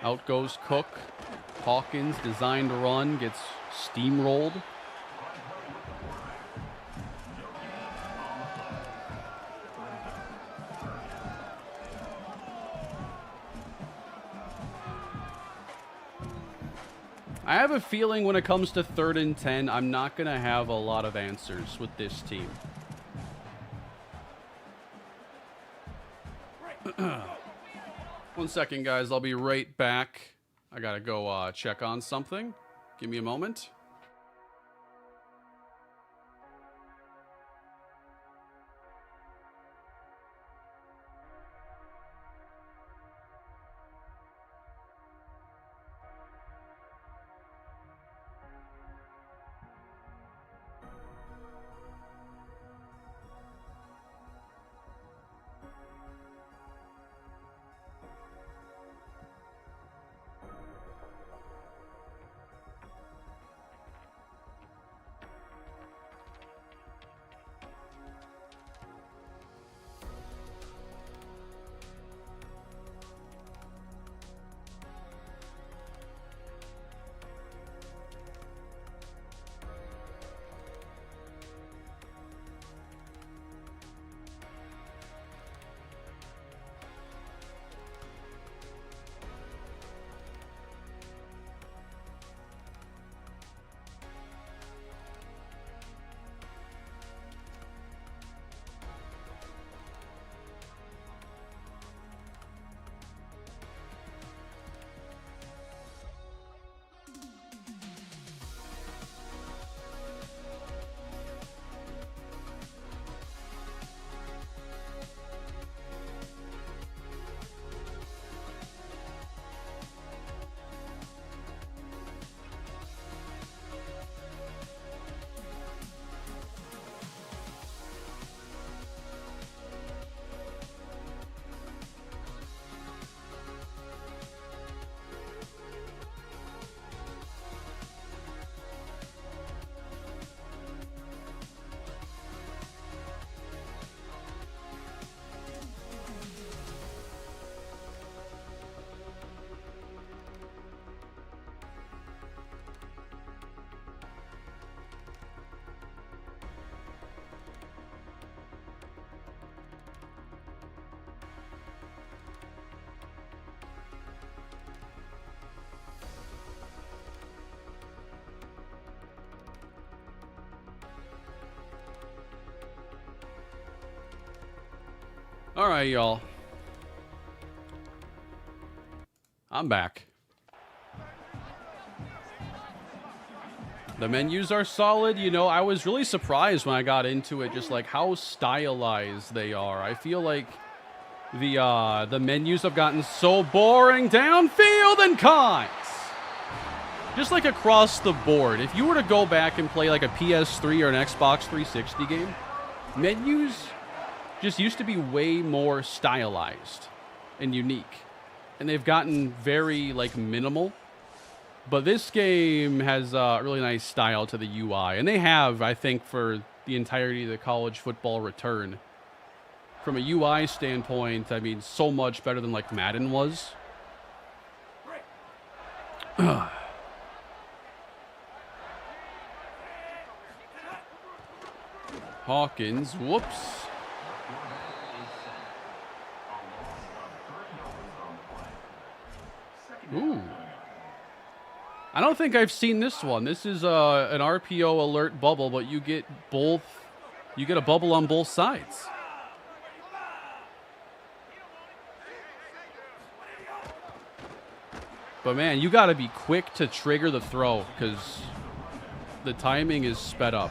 Out goes Cook. Hawkins, designed to run, gets steamrolled. I have a feeling when it comes to 3rd and 10, I'm not going to have a lot of answers with this team. One second, guys. I'll be right back. I got to go check on something. Give me a moment. All right, y'all. I'm back. The menus are solid. You know, I was really surprised when I got into it, just like how stylized they are. I feel like the menus have gotten so boring downfield and cons. Just like across the board. If you were to go back and play like a PS3 or an Xbox 360 game, menus just used to be way more stylized and unique. And they've gotten very like minimal. But this game has a really nice style to the UI. And they have, I think, for the entirety of the college football return. From a UI standpoint, I mean, so much better than like Madden was. Hawkins, whoops. Ooh. I don't think I've seen this one. This is an RPO alert bubble, but you get both. You get a bubble on both sides. But man, you got to be quick to trigger the throw because the timing is sped up.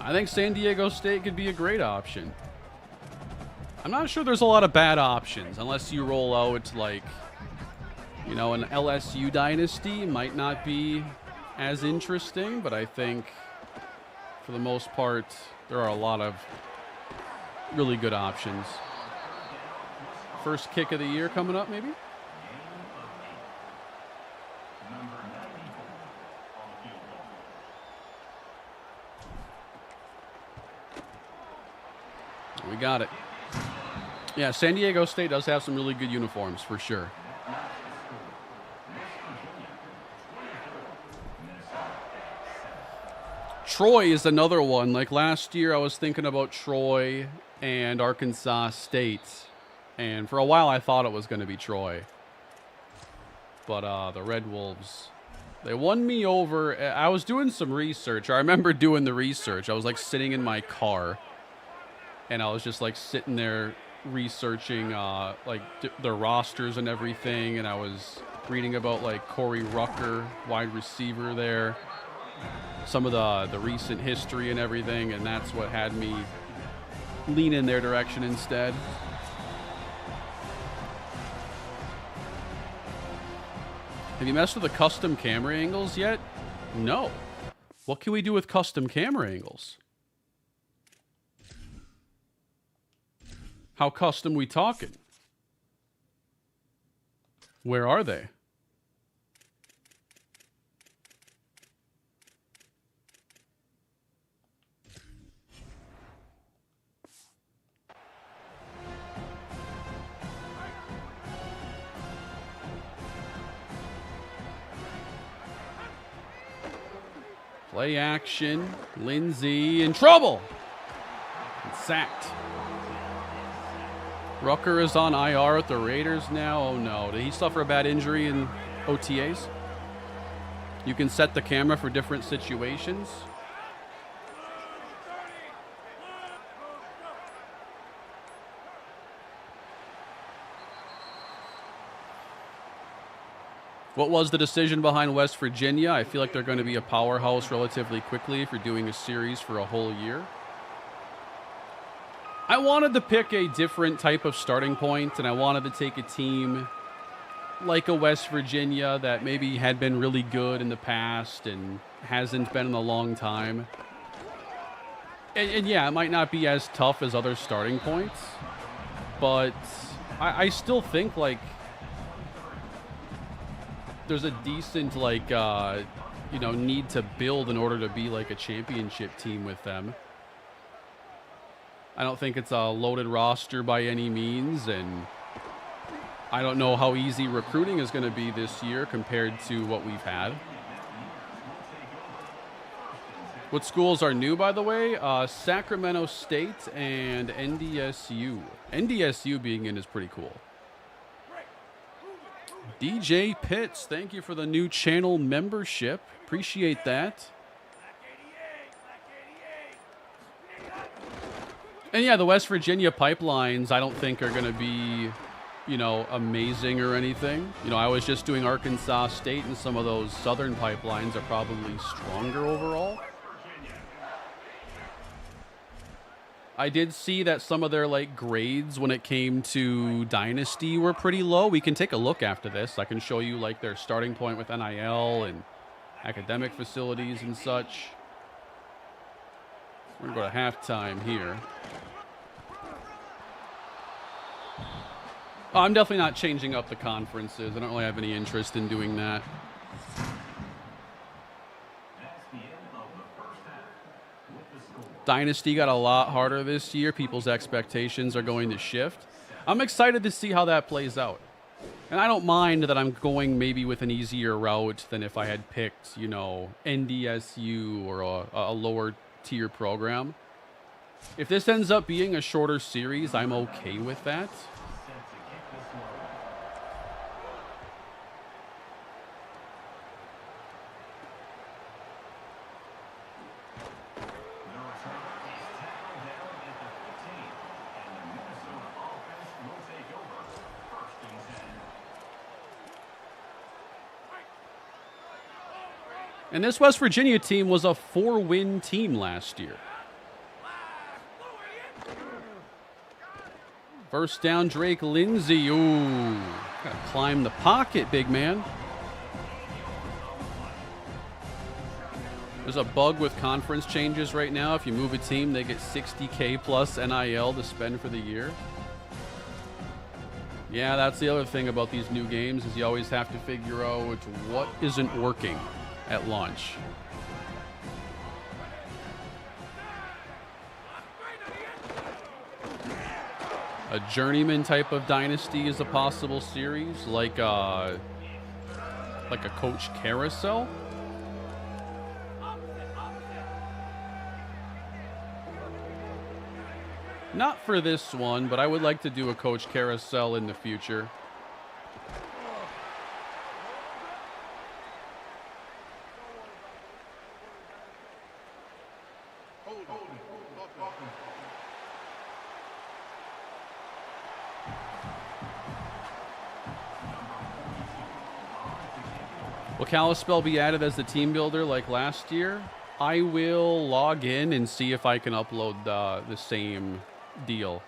I think San Diego State could be a great option. I'm not sure there's a lot of bad options unless you roll out like, you know, an LSU Dynasty might not be as interesting, but I think for the most part, there are a lot of really good options. First kick of the year coming up, maybe? We got it. Yeah, San Diego State does have some really good uniforms, for sure. Troy is another one. Like last year, I was thinking about Troy and Arkansas State. And for a while, I thought it was going to be Troy. But the Red Wolves, they won me over. I was doing some research. I remember doing the research. I was like sitting in my car. And I was just like sitting there researching like their rosters and everything. And I was reading about like Corey Rucker, wide receiver there. Some of the recent history and everything. And that's what had me lean in their direction instead. Have you messed with the custom camera angles yet? No. What can we do with custom camera angles? How custom we talking? Where are they? Play action. Lindsay in trouble. And sacked. Rucker is on IR with the Raiders now. Oh no. Did he suffer a bad injury in OTAs? You can set the camera for different situations. What was the decision behind West Virginia? I feel like they're going to be a powerhouse relatively quickly if you're doing a series for a whole year. I wanted to pick a different type of starting point, and I wanted to take a team like a West Virginia that maybe had been really good in the past and hasn't been in a long time. And yeah, it might not be as tough as other starting points, but I still think like there's a decent like you know, need to build in order to be like a championship team with them. I don't think it's a loaded roster by any means, and I don't know how easy recruiting is going to be this year compared to what we've had. What schools are new, by the way? Sacramento State and NDSU. NDSU being in is pretty cool. DJ Pitts, thank you for the new channel membership. Appreciate that. And yeah, the West Virginia pipelines I don't think are going to be, amazing or anything. I was just doing Arkansas State, and some of those southern pipelines are probably stronger overall. I did see that some of their grades when it came to Dynasty were pretty low. We can take a look after this. I can show you their starting point with NIL and academic facilities and such. We're going to go to halftime here. Oh, I'm definitely not changing up the conferences. I don't really have any interest in doing that. Dynasty got a lot harder this year. People's expectations are going to shift. I'm excited to see how that plays out. And I don't mind that I'm going maybe with an easier route than if I had picked, NDSU or a lower tier program. If this ends up being a shorter series, I'm okay with that. And this West Virginia team was a 4-win team last year. First down, Drake Lindsay. Ooh, gotta climb the pocket, big man. There's a bug with conference changes right now. If you move a team, they get $60K plus NIL to spend for the year. Yeah, that's the other thing about these new games is you always have to figure out what isn't working at launch. A journeyman type of dynasty is a possible series, like a coach carousel. Not for this one, but I would like to do a coach carousel in the future. Will Kalispell be added as the team builder like last year? I will log in and see if I can upload the same deal.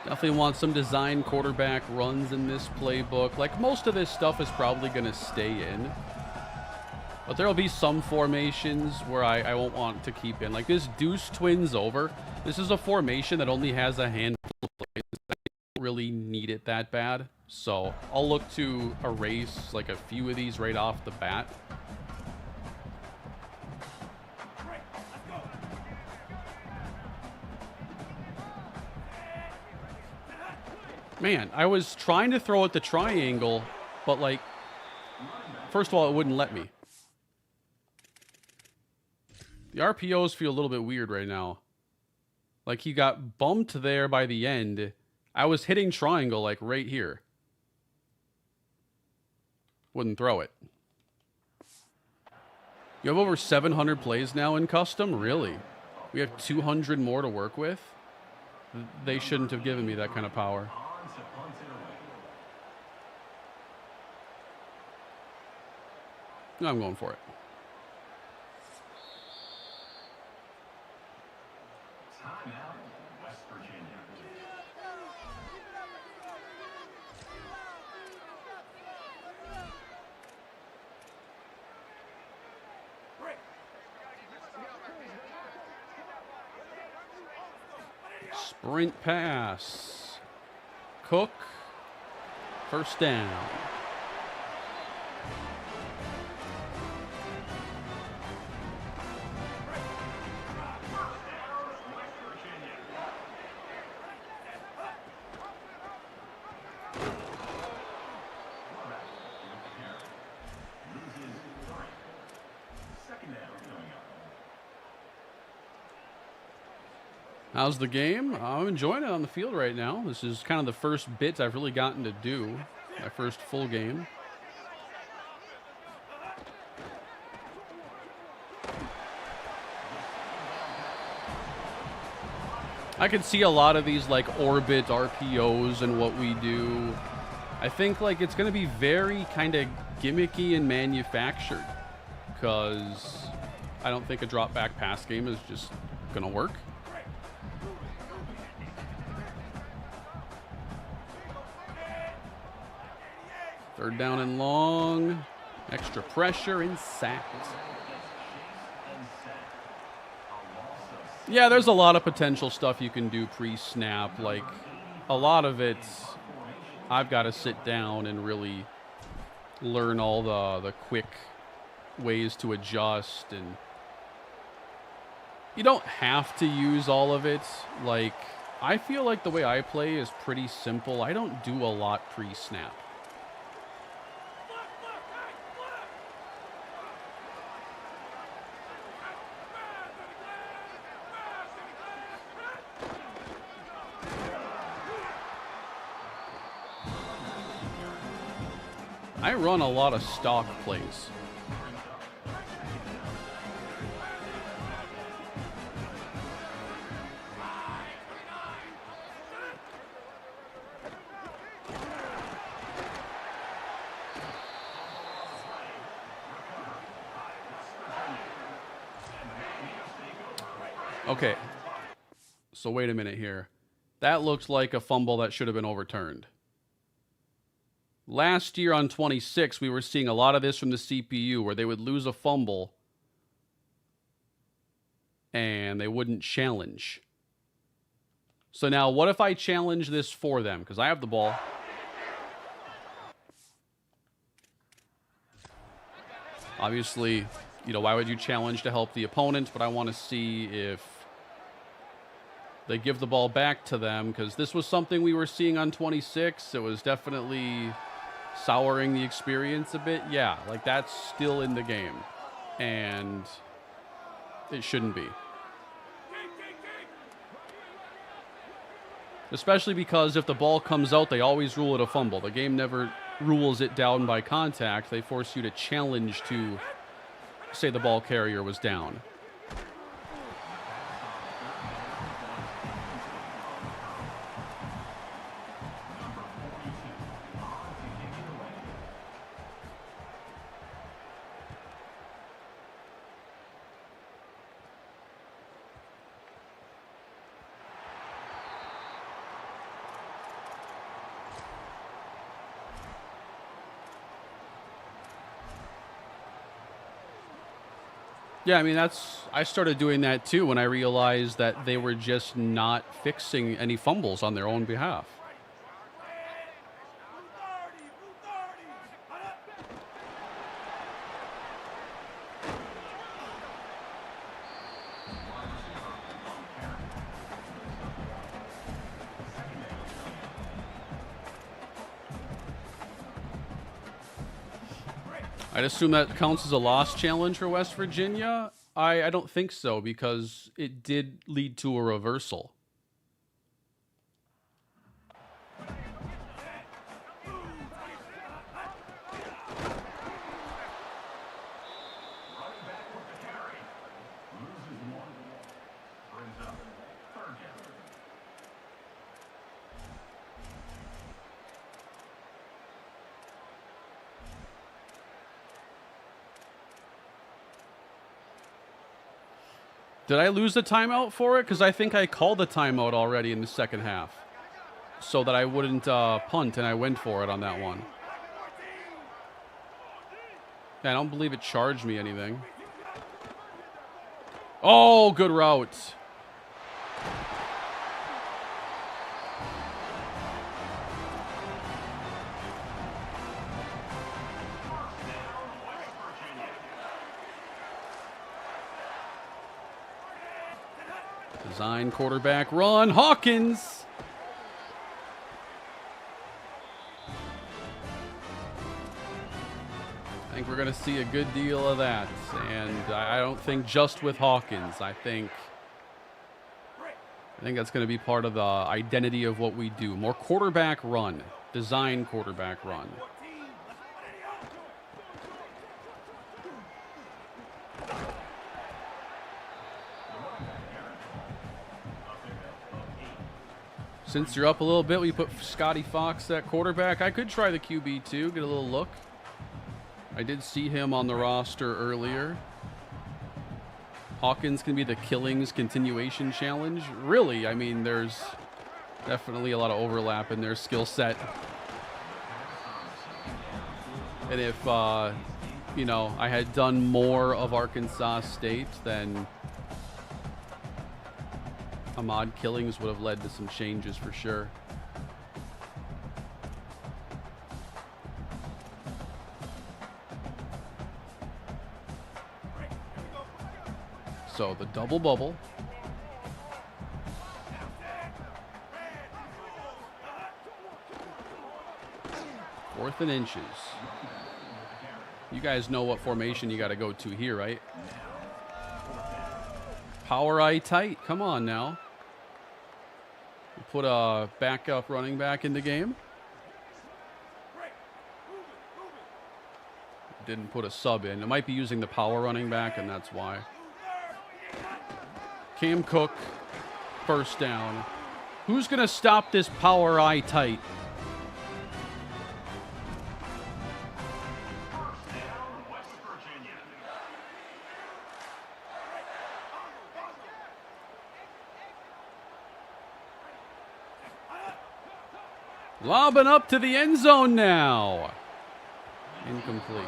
Definitely want some design quarterback runs in this playbook. Like, most of this stuff is probably going to stay in. But there will be some formations where I won't want to keep in. Like this deuce twins over. This is a formation that only has a handful of plays. I don't really need it that bad. So I'll look to erase like a few of these right off the bat. Man, I was trying to throw at the triangle, but like, first of all, it wouldn't let me. The RPOs feel a little bit weird right now. Like he got bumped there by the end. I was hitting triangle like right here. Wouldn't throw it. You have over 700 plays now in custom? Really? We have 200 more to work with? They shouldn't have given me that kind of power. No, I'm going for it. Timeout, West Virginia. Sprint pass. Cook. First down. How's the game? I'm enjoying it on the field right now. This is kind of the first bit I've really gotten to do. My first full game. I can see a lot of these like orbit RPOs and what we do. I think like it's going to be very kind of gimmicky and manufactured because I don't think a drop back pass game is just going to work. Third down and long. Extra pressure and sacked. Yeah, there's a lot of potential stuff you can do pre-snap. Like, a lot of it, I've got to sit down and really learn all the quick ways to adjust. And you don't have to use all of it. Like, I feel like the way I play is pretty simple. I don't do a lot pre-snap. I run a lot of stock plays. Okay, so wait a minute here. That looks like a fumble that should have been overturned. Last year on 26, we were seeing a lot of this from the CPU where they would lose a fumble and they wouldn't challenge. So now what if I challenge this for them? Because I have the ball. Obviously, you know, why would you challenge to help the opponent? But I want to see if they give the ball back to them because this was something we were seeing on 26. It was definitely souring the experience a bit. Yeah, like that's still in the game. And it shouldn't be. Especially because if the ball comes out, they always rule it a fumble. The game never rules it down by contact. They force you to challenge to say the ball carrier was down. Yeah, I mean, I started doing that too when I realized that they were just not fixing any fumbles on their own behalf. I'd assume that counts as a lost challenge for West Virginia. I don't think so because it did lead to a reversal. Did I lose the timeout for it? Because I think I called the timeout already in the second half. So that I wouldn't punt, and I went for it on that one. Yeah, I don't believe it charged me anything. Oh, good route. Design quarterback run. Hawkins. I think we're going to see a good deal of that. And I don't think just with Hawkins. I think that's going to be part of the identity of what we do. More quarterback run. Design quarterback run. Since you're up a little bit, we put Scotty Fox at quarterback. I could try the QB too, get a little look. I did see him on the roster earlier. Hawkins can be the Killings continuation challenge. Really, I mean, there's definitely a lot of overlap in their skill set. And if, you know, I had done more of Arkansas State, then Ahmad Killings would have led to some changes for sure. So the double bubble. Fourth and inches. You guys know what formation you got to go to here, right? Power eye tight. Come on now. Put a backup running back in the game. Didn't put a sub in. It might be using the power running back, and that's why. Cam Cook, first down. Who's going to stop this power eye tight? Lobbing up to the end zone now. Incomplete.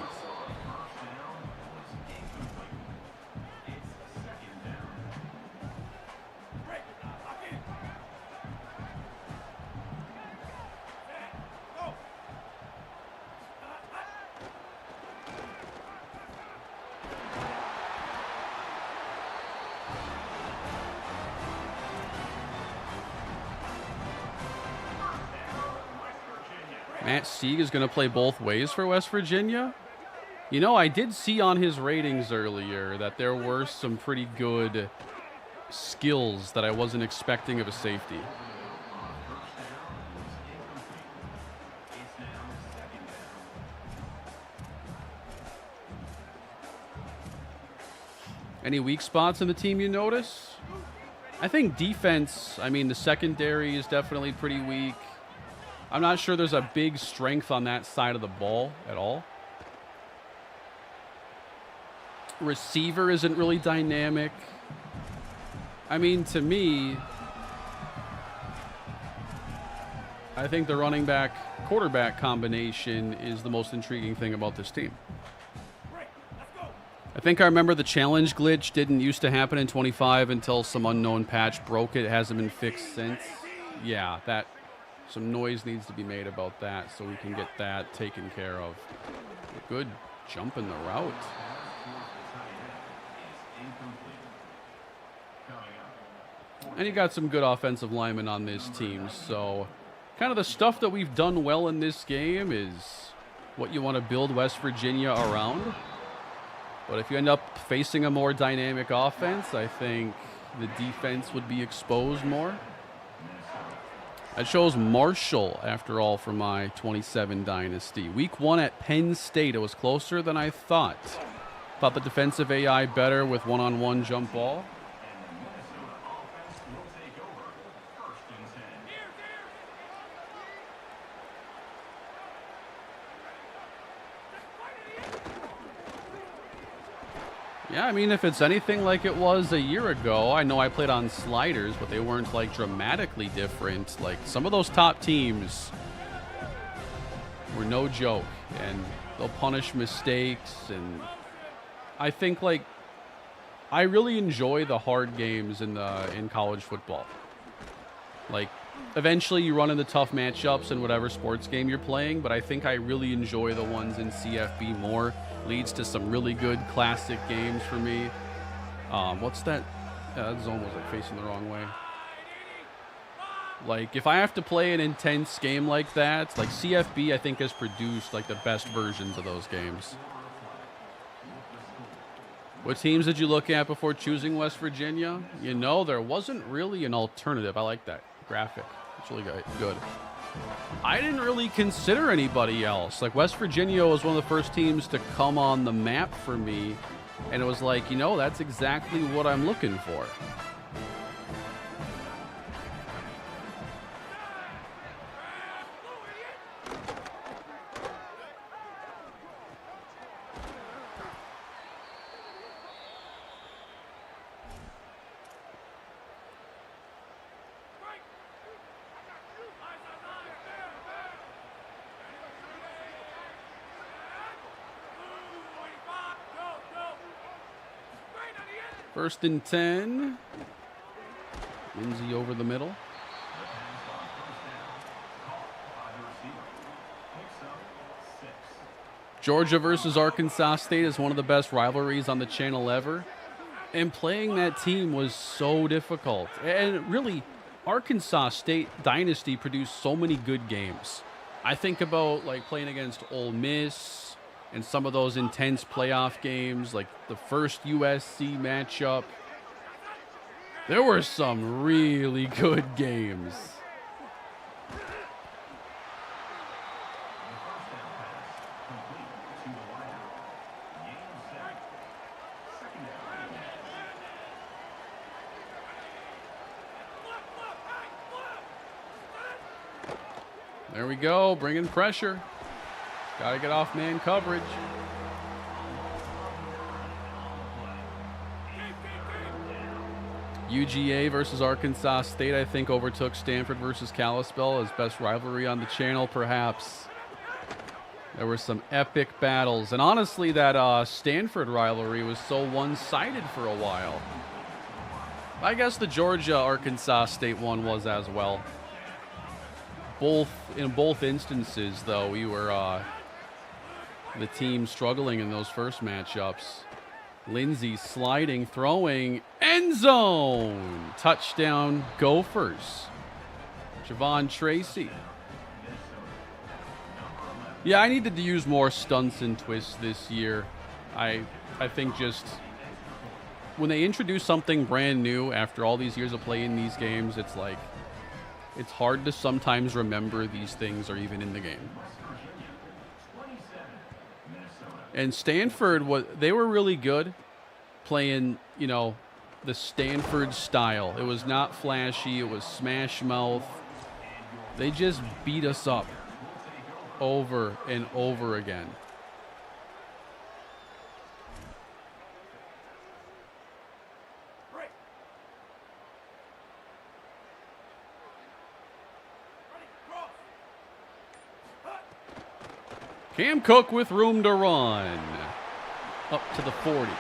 Matt Sieg is going to play both ways for West Virginia. You know, I did see on his ratings earlier that there were some pretty good skills that I wasn't expecting of a safety. Any weak spots in the team you notice? I think defense, I mean, the secondary is definitely pretty weak. I'm not sure there's a big strength on that side of the ball at all. Receiver isn't really dynamic. I mean, to me, I think the running back quarterback combination is the most intriguing thing about this team. I think I remember the challenge glitch didn't used to happen in 25 until some unknown patch broke it. It hasn't been fixed since. Yeah, that some noise needs to be made about that so we can get that taken care of. A good jump in the route. And you got some good offensive linemen on this team. So kind of the stuff that we've done well in this game is what you want to build West Virginia around. But if you end up facing a more dynamic offense, I think the defense would be exposed more. I chose Marshall, after all, for my 27 Dynasty. Week 1 at Penn State. It was closer than I thought. Thought the defensive AI better with one-on-one jump ball. Yeah, I mean, if it's anything like it was a year ago, I know I played on sliders, but they weren't, like, dramatically different. Like, some of those top teams were no joke, and they'll punish mistakes, and I think, like, I really enjoy the hard games in college football. Like, eventually you run into tough matchups in whatever sports game you're playing, but I think I really enjoy the ones in CFB more. Leads to some really good classic games for me. What's that That zone was like facing the wrong way. Like, if I have to play an intense game like that, like CFB, I think has produced like the best versions of those games. What teams did you look at before choosing West Virginia? You know, there wasn't really an alternative. I like that graphic. It's really good. I didn't really consider anybody else. Like, West Virginia was one of the first teams to come on the map for me. And it was like, you know, that's exactly what I'm looking for. First and 10. Lindsay over the middle. Georgia versus Arkansas State is one of the best rivalries on the channel ever. And playing that team was so difficult. And really, Arkansas State Dynasty produced so many good games. I think about like playing against Ole Miss and some of those intense playoff games, like the first USC matchup. There were some really good games. There we go, bringing pressure. Got to get off man coverage. UGA versus Arkansas State, I think, overtook Stanford versus Kalispell as best rivalry on the channel, perhaps. There were some epic battles. And honestly, that Stanford rivalry was so one-sided for a while. I guess the Georgia-Arkansas State one was as well. In both instances, though, we were the team struggling in those first matchups. Lindsay sliding, throwing, end zone. Touchdown, Gophers. Javon Tracy. Yeah, I needed to use more stunts and twists this year. I think just when they introduce something brand new after all these years of playing these games, it's like, it's hard to sometimes remember these things are even in the game. And Stanford, they were really good playing, you know, the Stanford style. It was not flashy. It was smash mouth. They just beat us up over and over again. Cam Cook with room to run. Up to the 40.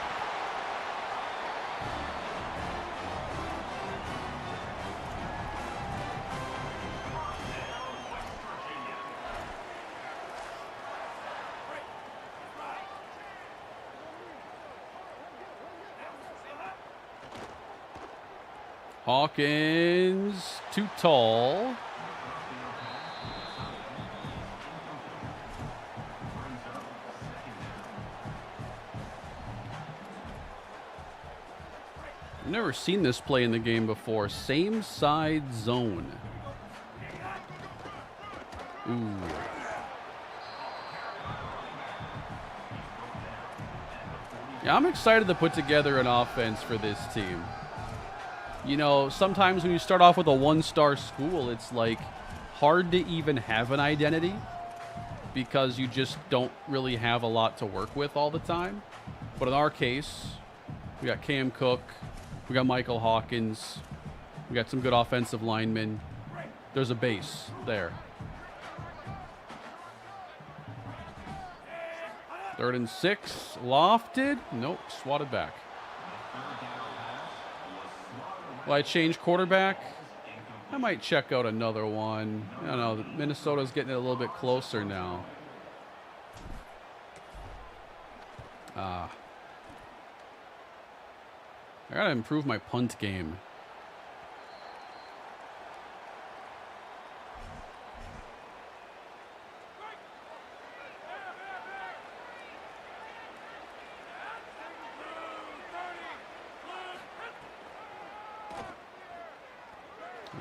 Hawkins, too tall. I've never seen this play in the game before. Same side zone. Ooh. Yeah, I'm excited to put together an offense for this team. You know, sometimes when you start off with a one-star school, it's like hard to even have an identity because you just don't really have a lot to work with all the time. But in our case, we got Cam Cook, we got Michael Hawkins, we got some good offensive linemen. There's a base there. 3rd and 6, lofted. Nope, swatted back. Will I change quarterback? I might check out another one. I don't know. Minnesota's getting it a little bit closer now. There I gotta improve my punt game.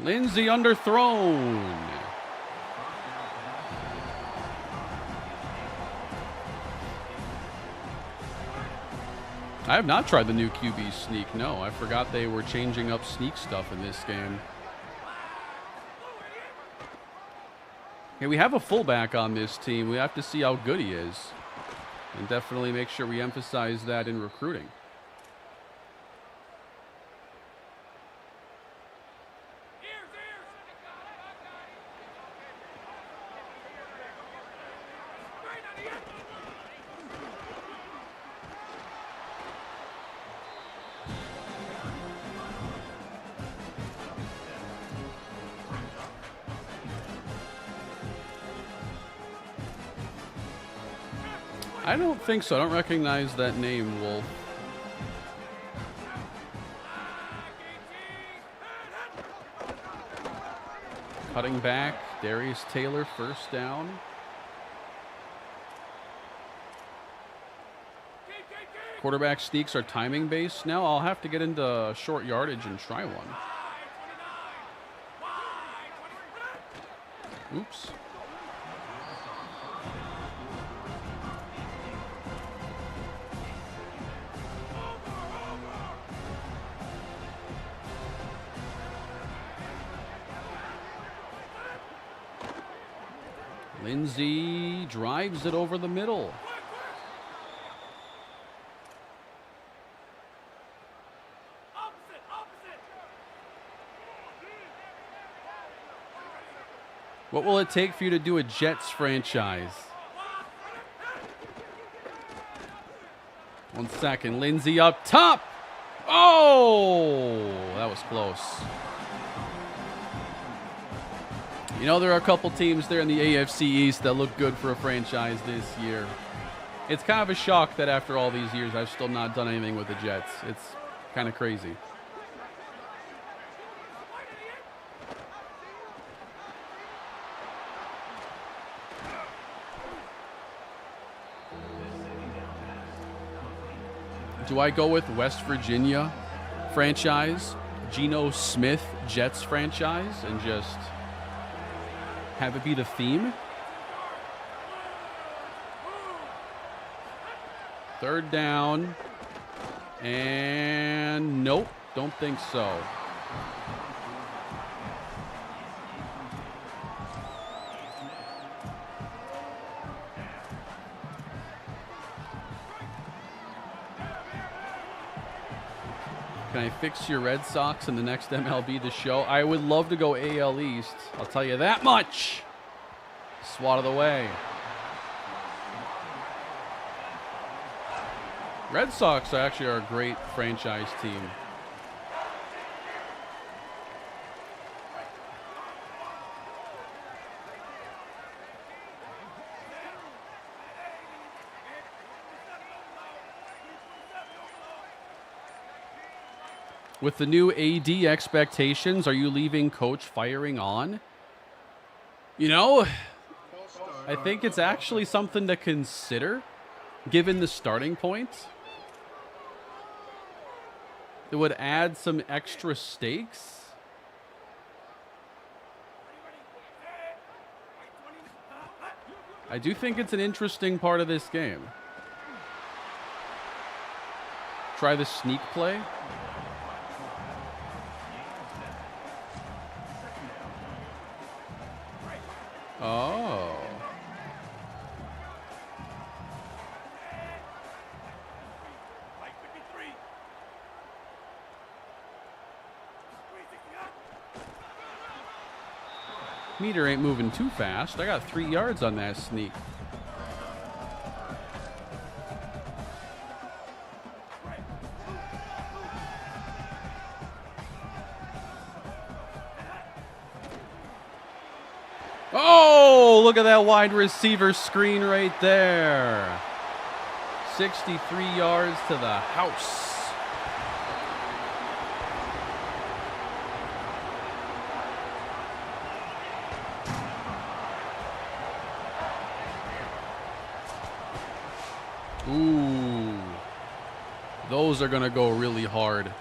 Lindsey underthrown. I have not tried the new QB sneak. No, I forgot they were changing up sneak stuff in this game. Okay, we have a fullback on this team. We have to see how good he is. And definitely make sure we emphasize that in recruiting. I don't think so. I don't recognize that name, Wolf. Cutting back, Darius Taylor, first down. Quarterback sneaks are timing based. Now I'll have to get into short yardage and try one. Oops. Lindsey drives it over the middle. What will it take for you to do a Jets franchise? 1 second. Lindsey up top. Oh, that was close. You know, there are a couple teams there in the AFC East that look good for a franchise this year. It's kind of a shock that after all these years, I've still not done anything with the Jets. It's kind of crazy. Do I go with West Virginia franchise, Geno Smith Jets franchise, and just have it be the theme? Third down. And nope, don't think so. Can I fix your Red Sox in the next MLB The Show? I would love to go AL East. I'll tell you that much. Swat of the way. Red Sox actually are a great franchise team. With the new AD expectations, are you leaving coach firing on? You know, I think it's actually something to consider, given the starting point. It would add some extra stakes. I do think it's an interesting part of this game. Try the sneak play. Oh. Meter ain't moving too fast. I got 3 yards on that sneak. Oh, look at that wide receiver screen right there. 63 yards to the house. Ooh. Those are going to go really hard.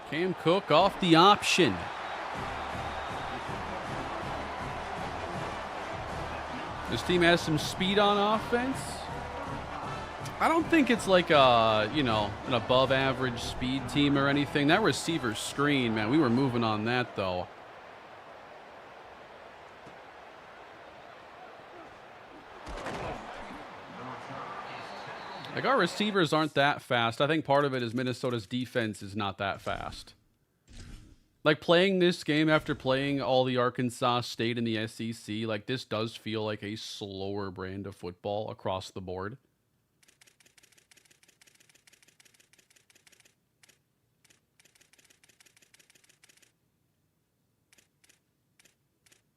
Cam Cook off the option. This team has some speed on offense. I don't think it's like a, you know, an above average speed team or anything. That receiver screen, man, we were moving on that though. Like, our receivers aren't that fast. I think part of it is Minnesota's defense is not that fast. Like, playing this game after playing all the Arkansas State and the SEC, like, this does feel like a slower brand of football across the board.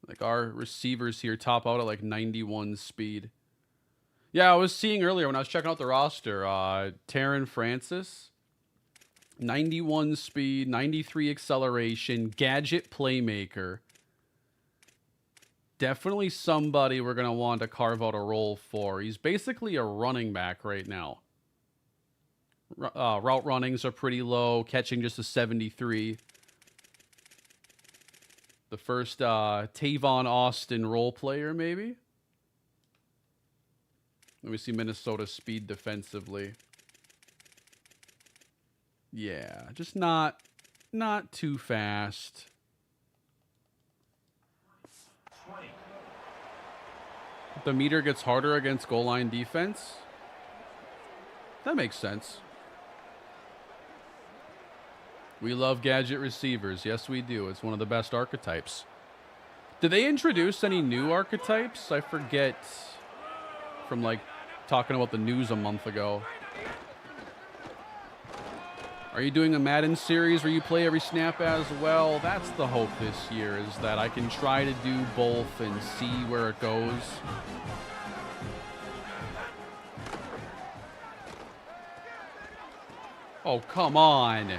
Like, our receivers here top out at like 91 speed. Yeah, I was seeing earlier when I was checking out the roster, Taron Francis, 91 speed, 93 acceleration, gadget playmaker. Definitely somebody we're going to want to carve out a role for. He's basically a running back right now. Route runnings are pretty low, catching just a 73. The first Tavon Austin role player, maybe? Let me see Minnesota's speed defensively. Yeah, just not too fast. 20. The meter gets harder against goal line defense. That makes sense. We love gadget receivers. Yes, we do. It's one of the best archetypes. Did they introduce any new archetypes? I forget. From like talking about the news a month ago. Are you doing a Madden series where you play every snap as well? That's the hope this year, is that I can try to do both and see where it goes. Oh, come on.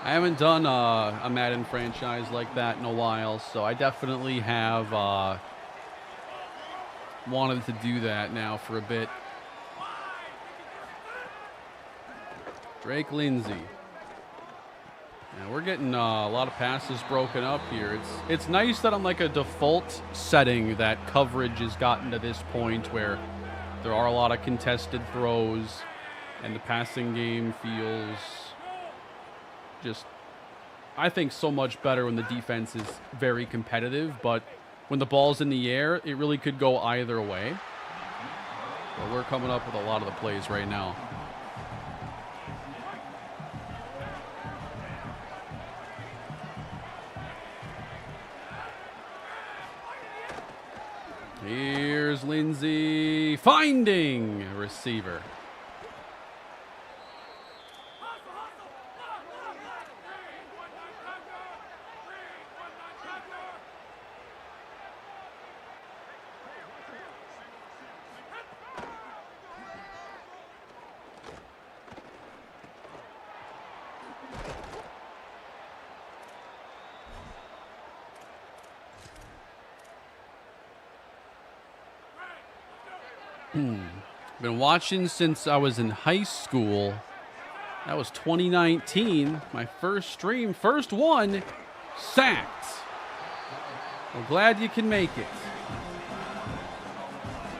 I haven't done a Madden franchise like that in a while, so I definitely have wanted to do that now for a bit. Drake Lindsay. Yeah, we're getting a lot of passes broken up here. It's nice that on like a default setting that coverage has gotten to this point where there are a lot of contested throws and the passing game feels just, I think, so much better when the defense is very competitive, but when the ball's in the air, it really could go either way. But we're coming up with a lot of the plays right now. Here's Lindsay finding a receiver. Been watching since I was in high school. That was 2019. My first stream, first one, sacked. Well, glad you can make it.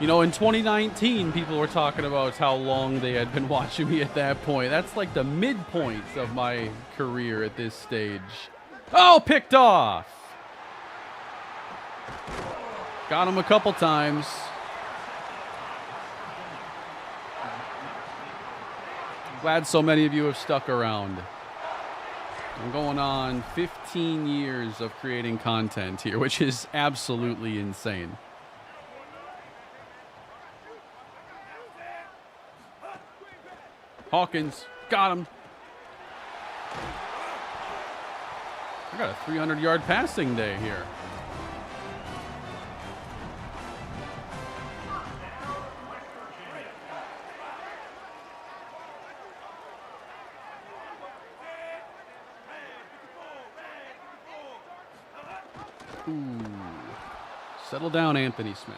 You know, in 2019, people were talking about how long they had been watching me at that point. That's like the midpoint of my career at this stage. Oh, picked off. Got him a couple times. Glad so many of you have stuck around. I'm going on 15 years of creating content here, which is absolutely insane. Hawkins, got him. I got a 300-yard passing day here. Ooh. Settle down, Anthony Smith.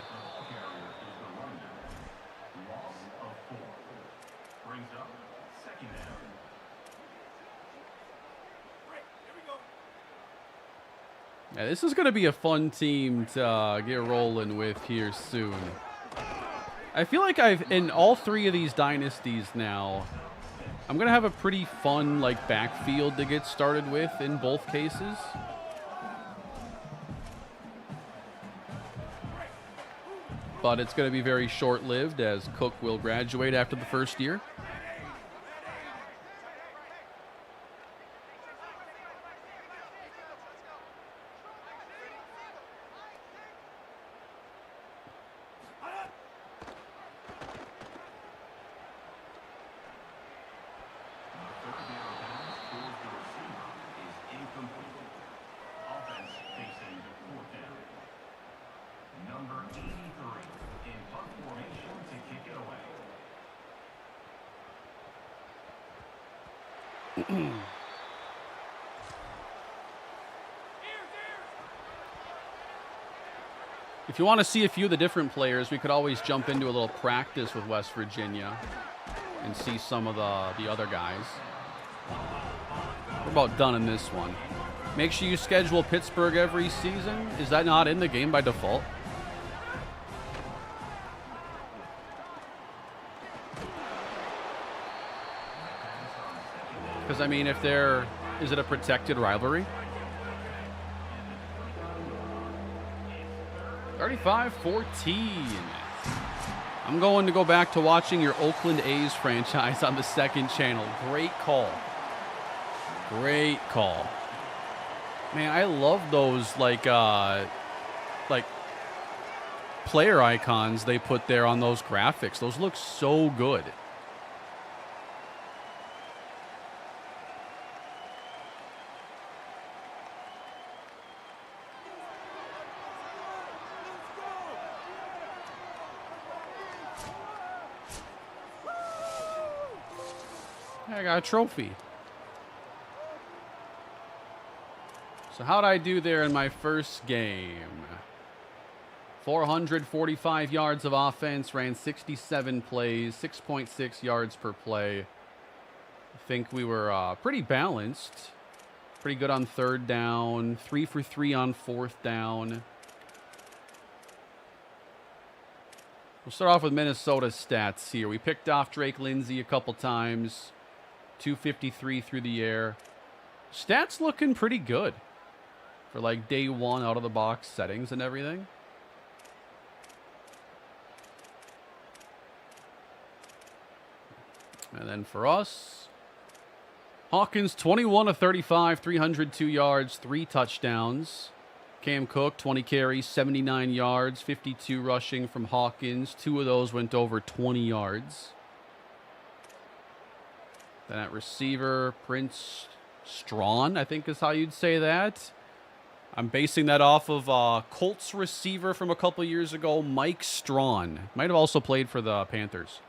Yeah, this is going to be a fun team to get rolling with here soon. I feel like in all three of these dynasties now, I'm going to have a pretty fun backfield to get started with in both cases. But it's going to be very short-lived as Cook will graduate after the first year. If you want to see a few of the different players, we could always jump into a little practice with West Virginia and see some of the other guys. We're about done in this one. Make sure you schedule Pittsburgh every season. Is that not in the game by default? Because, I mean, is it a protected rivalry? 35-14. I'm going to go back to watching your Oakland A's franchise on the second channel. Great call. Great call. Man, I love those, player icons they put there on those graphics. Those look so good. I got a trophy. So how'd I do there in my first game? 445 yards of offense, ran 67 plays, 6.6 yards per play. I think we were pretty balanced. Pretty good on third down, 3 for 3 on fourth down. We'll start off with Minnesota's stats here. We picked off Drake Lindsay a couple times. 253 through the air. Stats looking pretty good for day one out of the box settings and everything. And then for us, Hawkins 21 of 35, 302 yards, 3 touchdowns. Cam Cook 20 carries, 79 yards, 52 rushing from Hawkins. 2 of those went over 20 yards. Then at receiver, Prince Strawn, I think is how you'd say that. I'm basing that off of Colts receiver from a couple years ago, Mike Strawn. Might have also played for the Panthers.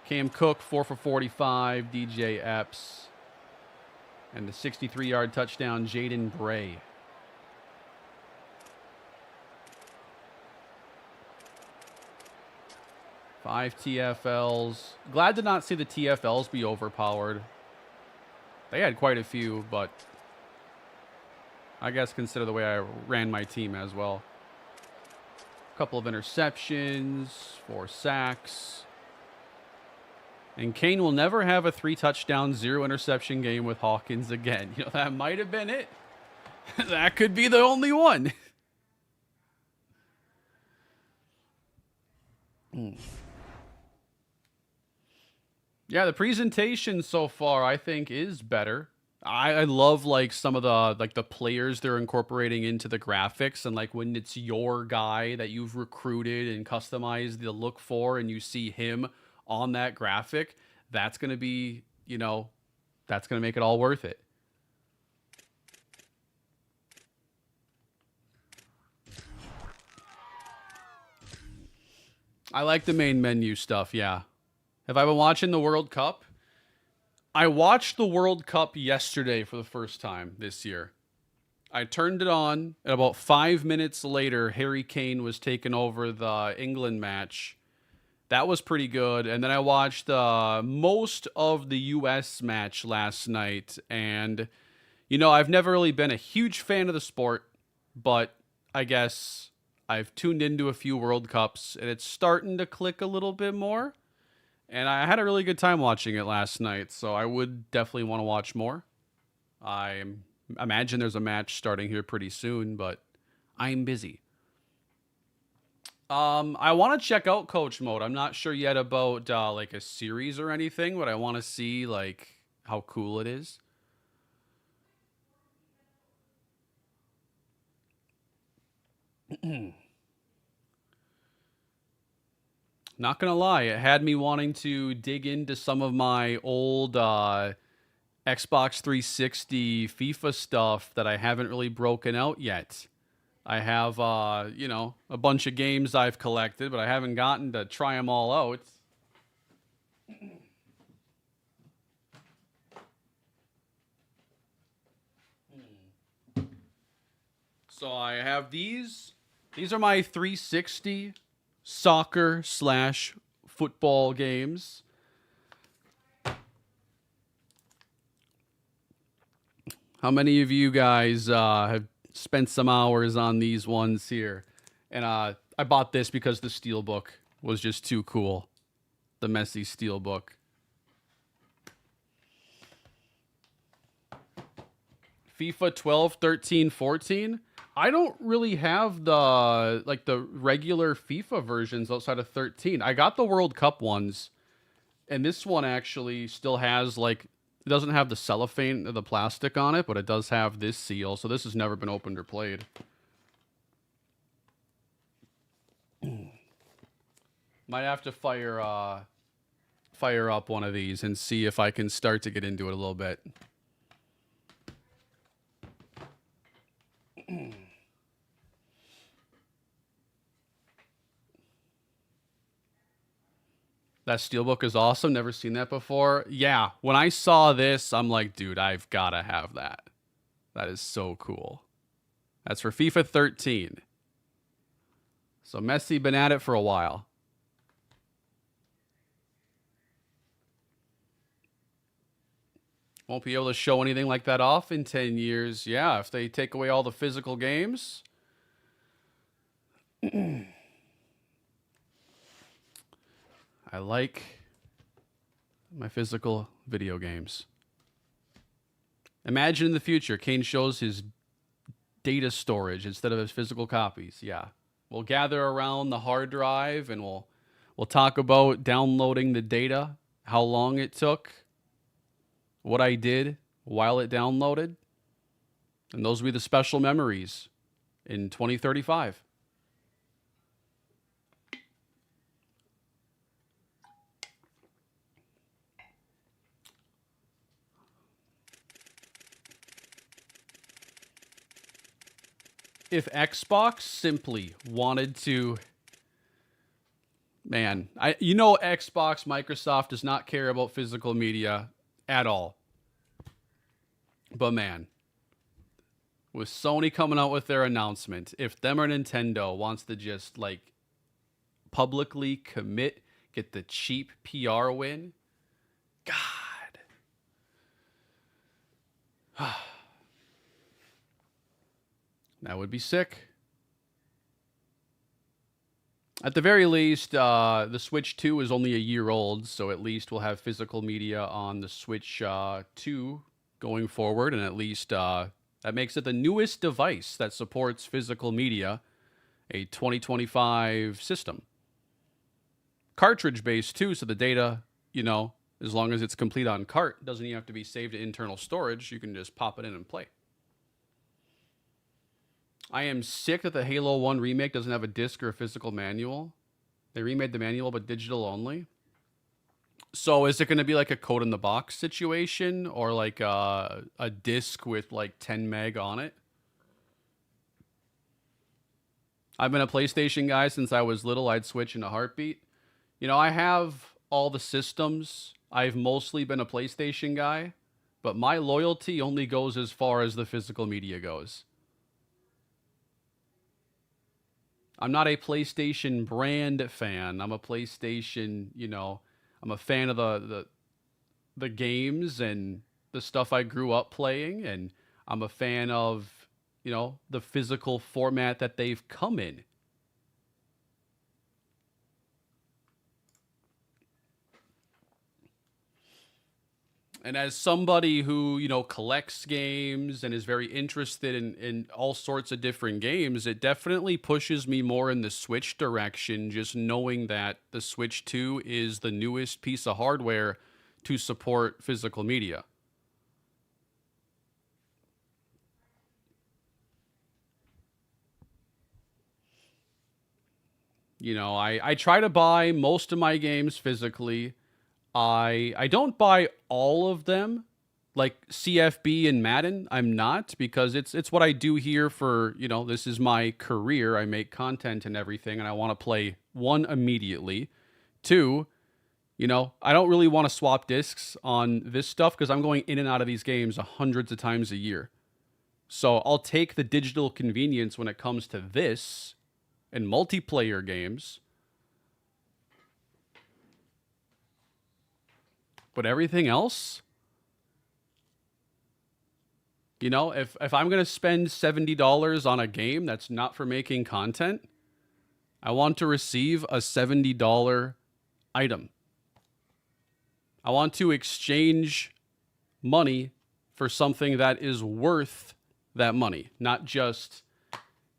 Cam Cook, 4 for 45, DJ Epps. And the 63-yard touchdown, Jaden Bray. Five TFLs. Glad to not see the TFLs be overpowered. They had quite a few, but I guess consider the way I ran my team as well. A couple of interceptions, 4 sacks. And Kane will never have a 3-touchdown, 0-interception game with Hawkins again. You know, that might have been it. That could be the only one. Yeah, the presentation so far I think is better. I love like some of the players they're incorporating into the graphics, and like when it's your guy that you've recruited and customized the look for and you see him on that graphic, that's going to be, that's going to make it all worth it. I like the main menu stuff, yeah. Have I been watching the World Cup? I watched the World Cup yesterday for the first time this year. I turned it on, and about 5 minutes later, Harry Kane was taking over the England match. That was pretty good. And then I watched most of the U.S. match last night. And, I've never really been a huge fan of the sport, but I guess I've tuned into a few World Cups, and it's starting to click a little bit more. And I had a really good time watching it last night, so I would definitely want to watch more. I imagine there's a match starting here pretty soon, but I'm busy. I want to check out Coach Mode. I'm not sure yet about like a series or anything, but I want to see like how cool it is. Not gonna lie, it had me wanting to dig into some of my old Xbox 360 FIFA stuff that I haven't really broken out yet. I have, a bunch of games I've collected, but I haven't gotten to try them all out. So I have these. These are my 360 soccer slash football games. How many of you guys have spent some hours on these ones here? And I bought this because the Steelbook was just too cool. The Messi Steelbook. FIFA 12, 13, 14. I don't really have the regular FIFA versions outside of 13. I got the World Cup ones, and this one actually still has like, it doesn't have the cellophane, the plastic on it, but it does have this seal. So this has never been opened or played. Might have to fire up one of these and see if I can start to get into it a little bit. That Steelbook is awesome. Never seen that before. Yeah, when I saw this, I'm like, dude, I've got to have that. That is so cool. That's for FIFA 13. So Messi been at it for a while. Won't be able to show anything like that off in 10 years. Yeah, if they take away all the physical games. I like my physical video games. Imagine in the future, Kane shows his data storage instead of his physical copies. Yeah. We'll gather around the hard drive and we'll talk about downloading the data, how long it took, what I did while it downloaded. And those will be the special memories in 2035. If Xbox simply wanted to, man, Xbox, Microsoft does not care about physical media at all. But man, with Sony coming out with their announcement, if them or Nintendo wants to just like publicly commit, get the cheap PR win, God. That would be sick. At the very least, the Switch 2 is only a year old, so at least we'll have physical media on the Switch 2 going forward, and at least that makes it the newest device that supports physical media, a 2025 system. Cartridge-based, too, so the data, As long as it's complete on cart, doesn't even have to be saved to internal storage. You can just pop it in and play. I am sick that the Halo 1 remake doesn't have a disc or a physical manual. They remade the manual, but digital only. So is it going to be like a code in the box situation, or like a disc with like 10 meg on it? I've been a PlayStation guy since I was little. I'd switch in a heartbeat. I have all the systems. I've mostly been a PlayStation guy, but my loyalty only goes as far as the physical media goes. I'm not a PlayStation brand fan. I'm a PlayStation, I'm a fan of the games and the stuff I grew up playing, and I'm a fan of, the physical format that they've come in. And as somebody who, collects games and is very interested in all sorts of different games, it definitely pushes me more in the Switch direction, just knowing that the Switch 2 is the newest piece of hardware to support physical media. I try to buy most of my games physically. I don't buy all of them, like CFB and Madden. I'm not, because it's what I do here for, this is my career. I make content and everything, and I want to play, one, immediately. Two, I don't really want to swap discs on this stuff because I'm going in and out of these games hundreds of times a year. So I'll take the digital convenience when it comes to this and multiplayer games. But everything else, if I'm going to spend $70 on a game that's not for making content, I want to receive a $70 item. I want to exchange money for something that is worth that money, not just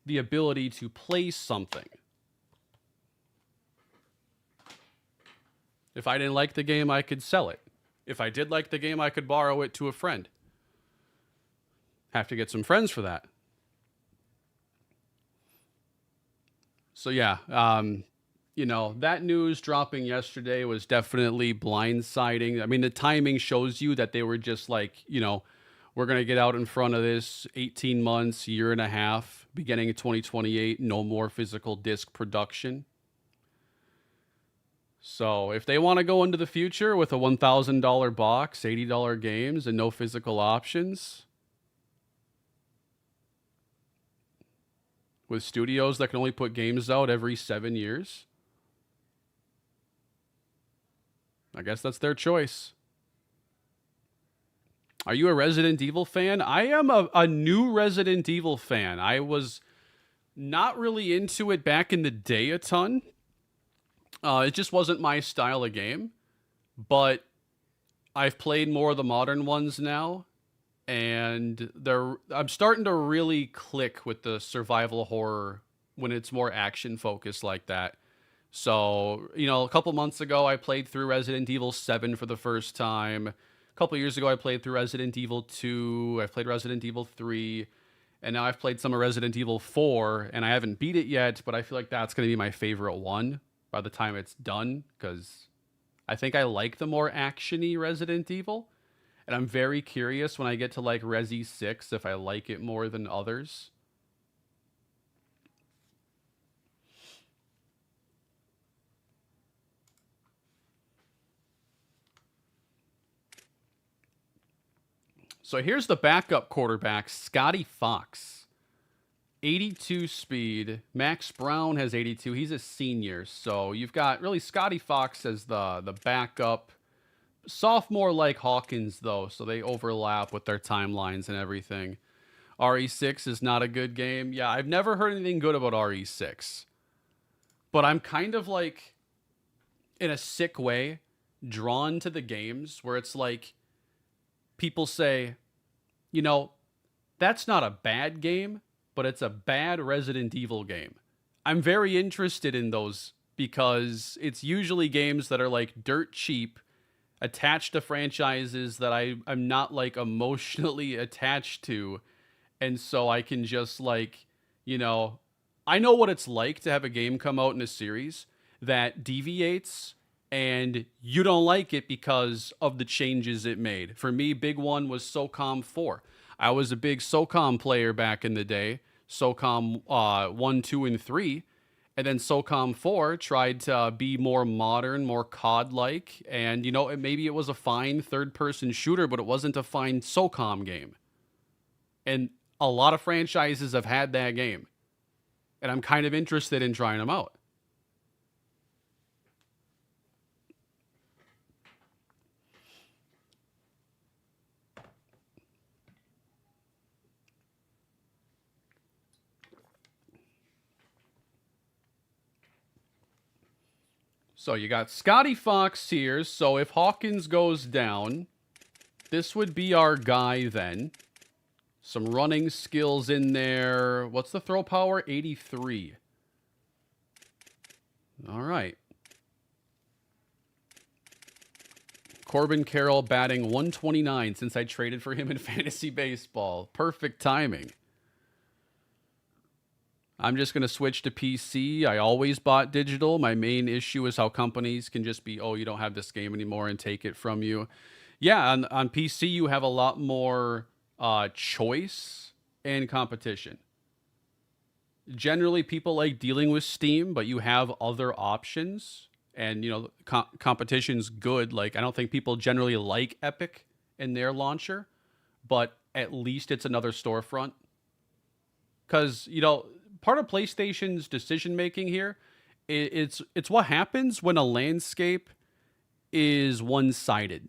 the ability to play something. If I didn't like the game, I could sell it. If I did like the game, I could borrow it to a friend. Have to get some friends for that. So yeah, that news dropping yesterday was definitely blindsiding. I mean, the timing shows you that they were just like, we're going to get out in front of this 18 months, year and a half, beginning of 2028, no more physical disc production. So if they want to go into the future with a $1,000 box, $80 games, and no physical options, with studios that can only put games out every 7 years, I guess that's their choice. Are you a Resident Evil fan? I am a new Resident Evil fan. I was not really into it back in the day a ton. It just wasn't my style of game. But I've played more of the modern ones now, and I'm starting to really click with the survival horror when it's more action focused like that. So, a couple months ago, I played through Resident Evil 7 for the first time. A couple years ago, I played through Resident Evil 2. I've played Resident Evil 3. And now I've played some of Resident Evil 4, and I haven't beat it yet, but I feel like that's going to be my favorite one by the time it's done, because I think I like the more action-y Resident Evil. And I'm very curious when I get to like Resi 6 if I like it more than others. So here's the backup quarterback, Scotty Fox. 82 speed. Max Brown has 82. He's a senior. So you've got really Scotty Fox as the backup. Sophomore like Hawkins, though, so they overlap with their timelines and everything. RE6 is not a good game. Yeah, I've never heard anything good about RE6. But I'm kind of like, in a sick way, drawn to the games where it's like, people say, that's not a bad game, but it's a bad Resident Evil game. I'm very interested in those because it's usually games that are like dirt cheap. attached to franchises that I'm not like emotionally attached to, and so I can just like, you know, I know what it's like to have a game come out in a series that deviates and you don't like it because of the changes it made. For me, big one was SOCOM 4. I was a big SOCOM player back in the day, SOCOM 1, 2, and 3. And then SOCOM 4 tried to be more modern, more COD-like. And, you know, maybe it was a fine third-person shooter, but it wasn't a fine SOCOM game. And a lot of franchises have had that game. And I'm kind of interested in trying them out. So you got Scotty Fox here. So if Hawkins goes down, this would be our guy then. Some running skills in there. What's the throw power? 83. All right. Corbin Carroll batting 129 since I traded for him in fantasy baseball. Perfect timing. I'm just going to switch to PC. I always bought digital. My main issue is how companies can just be, oh, you don't have this game anymore and take it from you. Yeah, on PC, you have a lot more choice and competition. Generally, people like dealing with Steam, but you have other options. And, you know, competition's good. Like, I don't think people generally like Epic in their launcher, but at least it's another storefront. Because, you know, part of PlayStation's decision making here, it's what happens when a landscape is one-sided.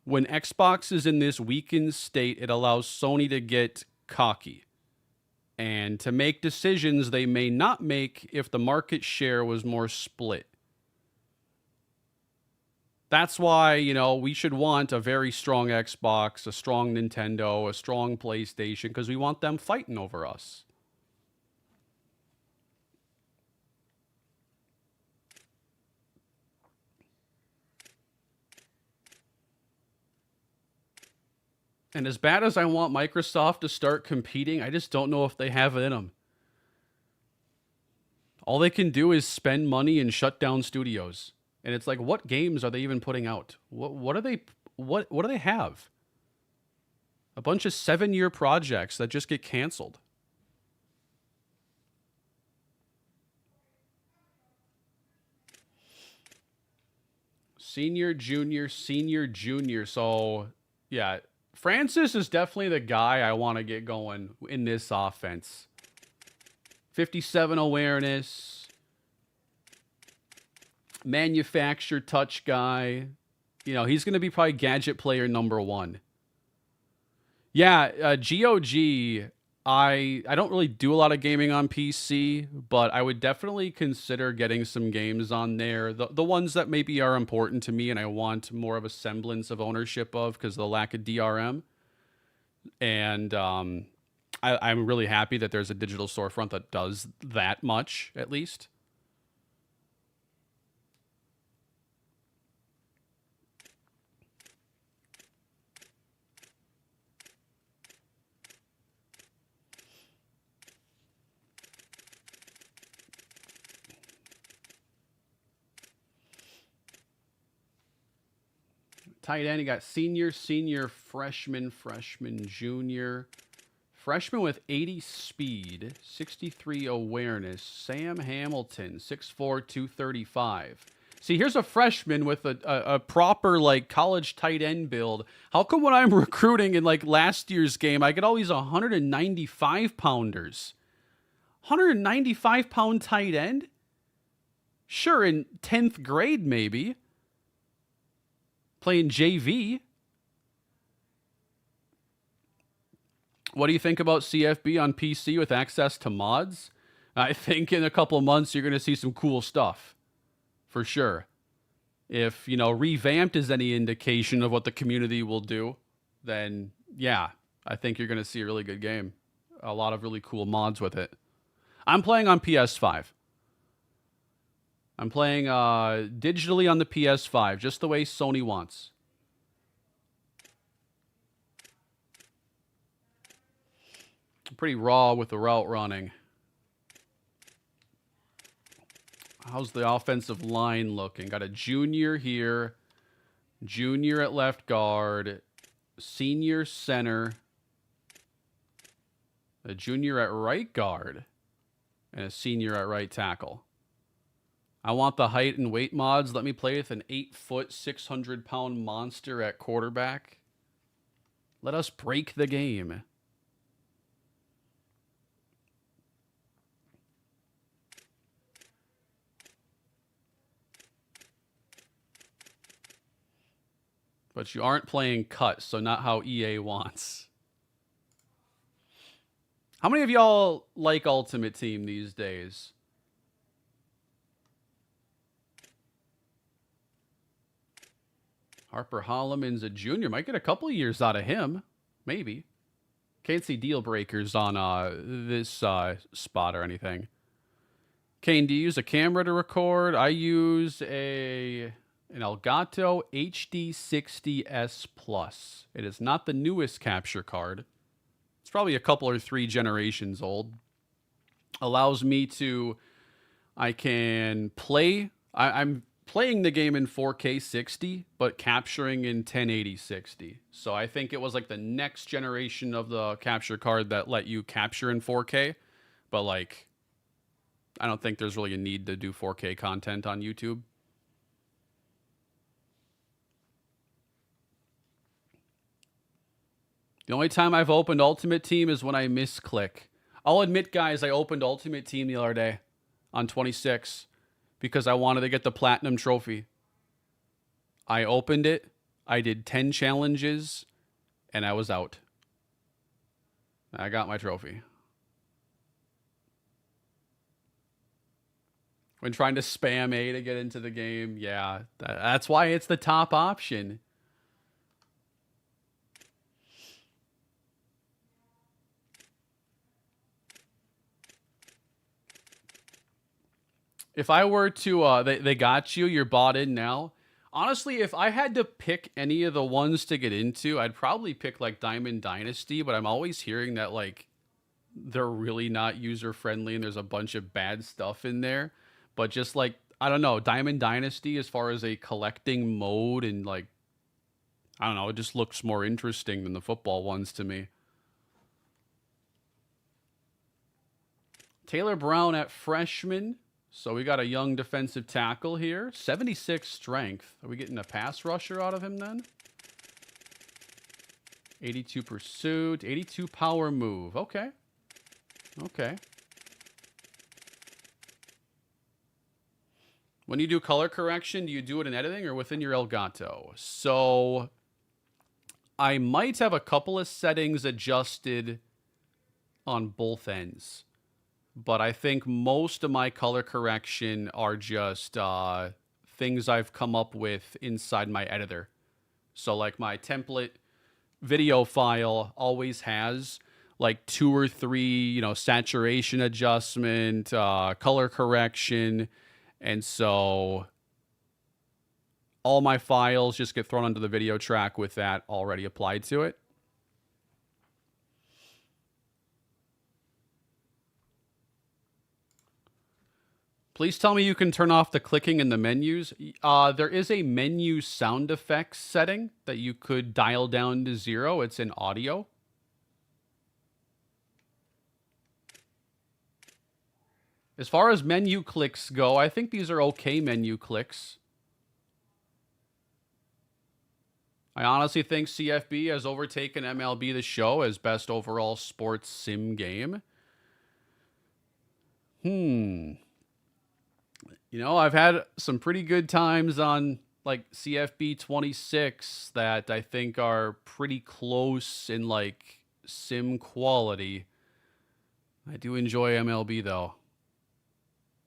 When Xbox is in this weakened state, it allows Sony to get cocky and to make decisions they may not make if the market share was more split. That's why, you know, we should want a very strong Xbox, a strong Nintendo, a strong PlayStation, because we want them fighting over us. And as bad as I want Microsoft to start competing, I just don't know if they have it in them. All they can do is spend money and shut down studios. And it's like, what games are they even putting out? What do they have? A bunch of 7-year projects that just get canceled. Senior, junior, senior, junior. So, yeah, Francis is definitely the guy I want to get going in this offense. 57 awareness. Manufacture touch guy. You know, he's going to be probably gadget player number 1. Yeah, GOG, I don't really do a lot of gaming on PC, but I would definitely consider getting some games on there. The ones that maybe are important to me and I want more of a semblance of ownership of because of the lack of DRM. And I'm really happy that there's a digital storefront that does that much, at least. Tight end, you got senior, freshman, junior. Freshman with 80 speed, 63 awareness. Sam Hamilton, 6'4", 235. See, here's a freshman with a proper, like, college tight end build. How come when I'm recruiting in, like, last year's game, I get all these 195-pounders? 195-pound tight end? Sure, in 10th grade, maybe. Playing JV. What do you think about CFB on PC with access to mods? I think in a couple of months you're going to see some cool stuff. For sure. If, you know, Revamped is any indication of what the community will do, then yeah, I think you're going to see a really good game. A lot of really cool mods with it. I'm playing on PS5. I'm playing digitally on the PS5, just the way Sony wants. pretty raw with the route running. How's the offensive line looking? Got a junior here, junior at left guard, senior center, a junior at right guard, and a senior at right tackle. I want the height and weight mods. Let me play with an 8-foot, 600-pound monster at quarterback. Let us break the game. But you aren't playing cut, so not how EA wants. How many of y'all like Ultimate Team these days? Harper Holloman's a junior. Might get a couple of years out of him. Maybe. Can't see deal breakers on this spot or anything. Kane, do you use a camera to record? I use an Elgato HD60S Plus. It is not the newest capture card. It's probably a couple or 3 generations old. Allows me to... I can play... I'm playing the game in 4K 60, but capturing in 1080 60. So I think it was like the next generation of the capture card that let you capture in 4K. But like, I don't think there's really a need to do 4K content on YouTube. The only time I've opened Ultimate Team is when I misclick. I'll admit, guys, I opened Ultimate Team the other day on 26 because I wanted to get the Platinum Trophy. I opened it, I did 10 challenges, and I was out. I got my trophy. When trying to spam A to get into the game, yeah, that's why it's the top option. If I were to, they got you, you're bought in now. Honestly, if I had to pick any of the ones to get into, I'd probably pick like Diamond Dynasty, but I'm always hearing that like they're really not user friendly and there's a bunch of bad stuff in there. But just like, I don't know, Diamond Dynasty as far as a collecting mode and like, I don't know, it just looks more interesting than the football ones to me. Taylor Brown at freshman. So we got a young defensive tackle here. 76 strength. Are we getting a pass rusher out of him then? 82 pursuit. 82 power move. Okay. Okay. When you do color correction, do you do it in editing or within your Elgato? So I might have a couple of settings adjusted on both ends. But I think most of my color correction are just things I've come up with inside my editor. So like my template video file always has like 2 or 3, saturation adjustment, color correction. And so all my files just get thrown onto the video track with that already applied to it. Please tell me you can turn off the clicking in the menus. There is a menu sound effects setting that you could dial down to 0. It's in audio. As far as menu clicks go, I think these are okay menu clicks. I honestly think CFB has overtaken MLB The Show as best overall sports sim game. I've had some pretty good times on like CFB 26 that I think are pretty close in like sim quality. I do enjoy MLB though.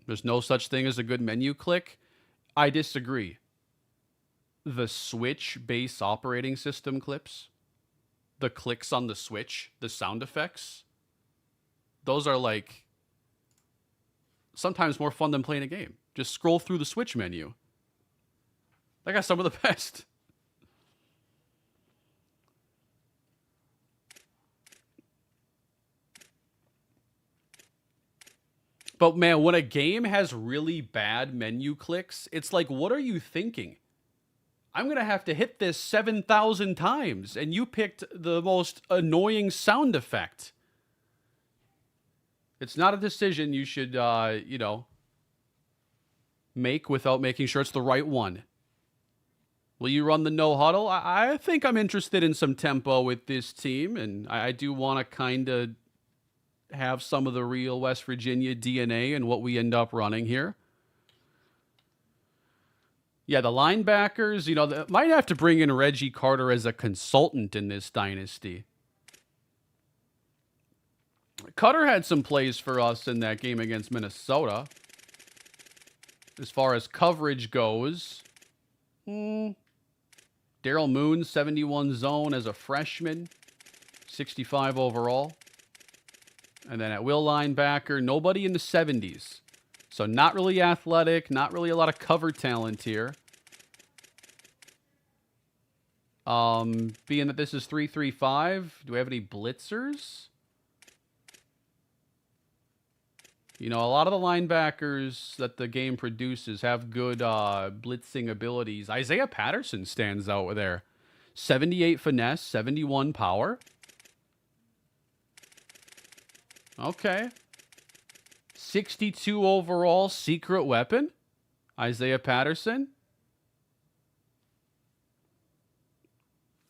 There's no such thing as a good menu click. I disagree. The Switch base operating system clips, the clicks on the Switch, the sound effects, those are like sometimes more fun than playing a game. Just scroll through the Switch menu. They got some of the best. But man, when a game has really bad menu clicks, it's like, what are you thinking? I'm going to have to hit this 7,000 times, and you picked the most annoying sound effect. It's not a decision you should, make without making sure it's the right one. Will you run the no huddle? I think I'm interested in some tempo with this team, and I do want to kind of have some of the real West Virginia DNA and what we end up running here. Yeah, the linebackers, they might have to bring in Reggie Carter as a consultant in this dynasty. Cutter had some plays for us in that game against Minnesota. As far as coverage goes, Daryl Moon, 71 zone as a freshman, 65 overall. And then at will linebacker, nobody in the 70s. So not really athletic, not really a lot of cover talent here. Being that this is 3-3-5, do we have any blitzers? A lot of the linebackers that the game produces have good blitzing abilities. Isaiah Patterson stands out there. 78 finesse, 71 power. Okay. 62 overall secret weapon. Isaiah Patterson.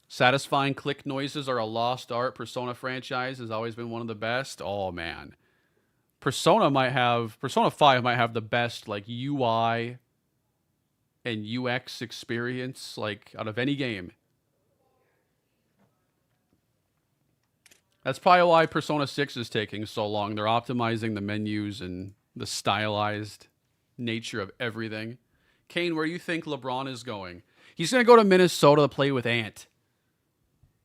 Satisfying click noises are a lost art. Persona franchise has always been one of the best. Oh, man. Persona 5 might have the best, UI and UX experience, out of any game. That's probably why Persona 6 is taking so long. They're optimizing the menus and the stylized nature of everything. Kane, where do you think LeBron is going? He's going to go to Minnesota to play with Ant.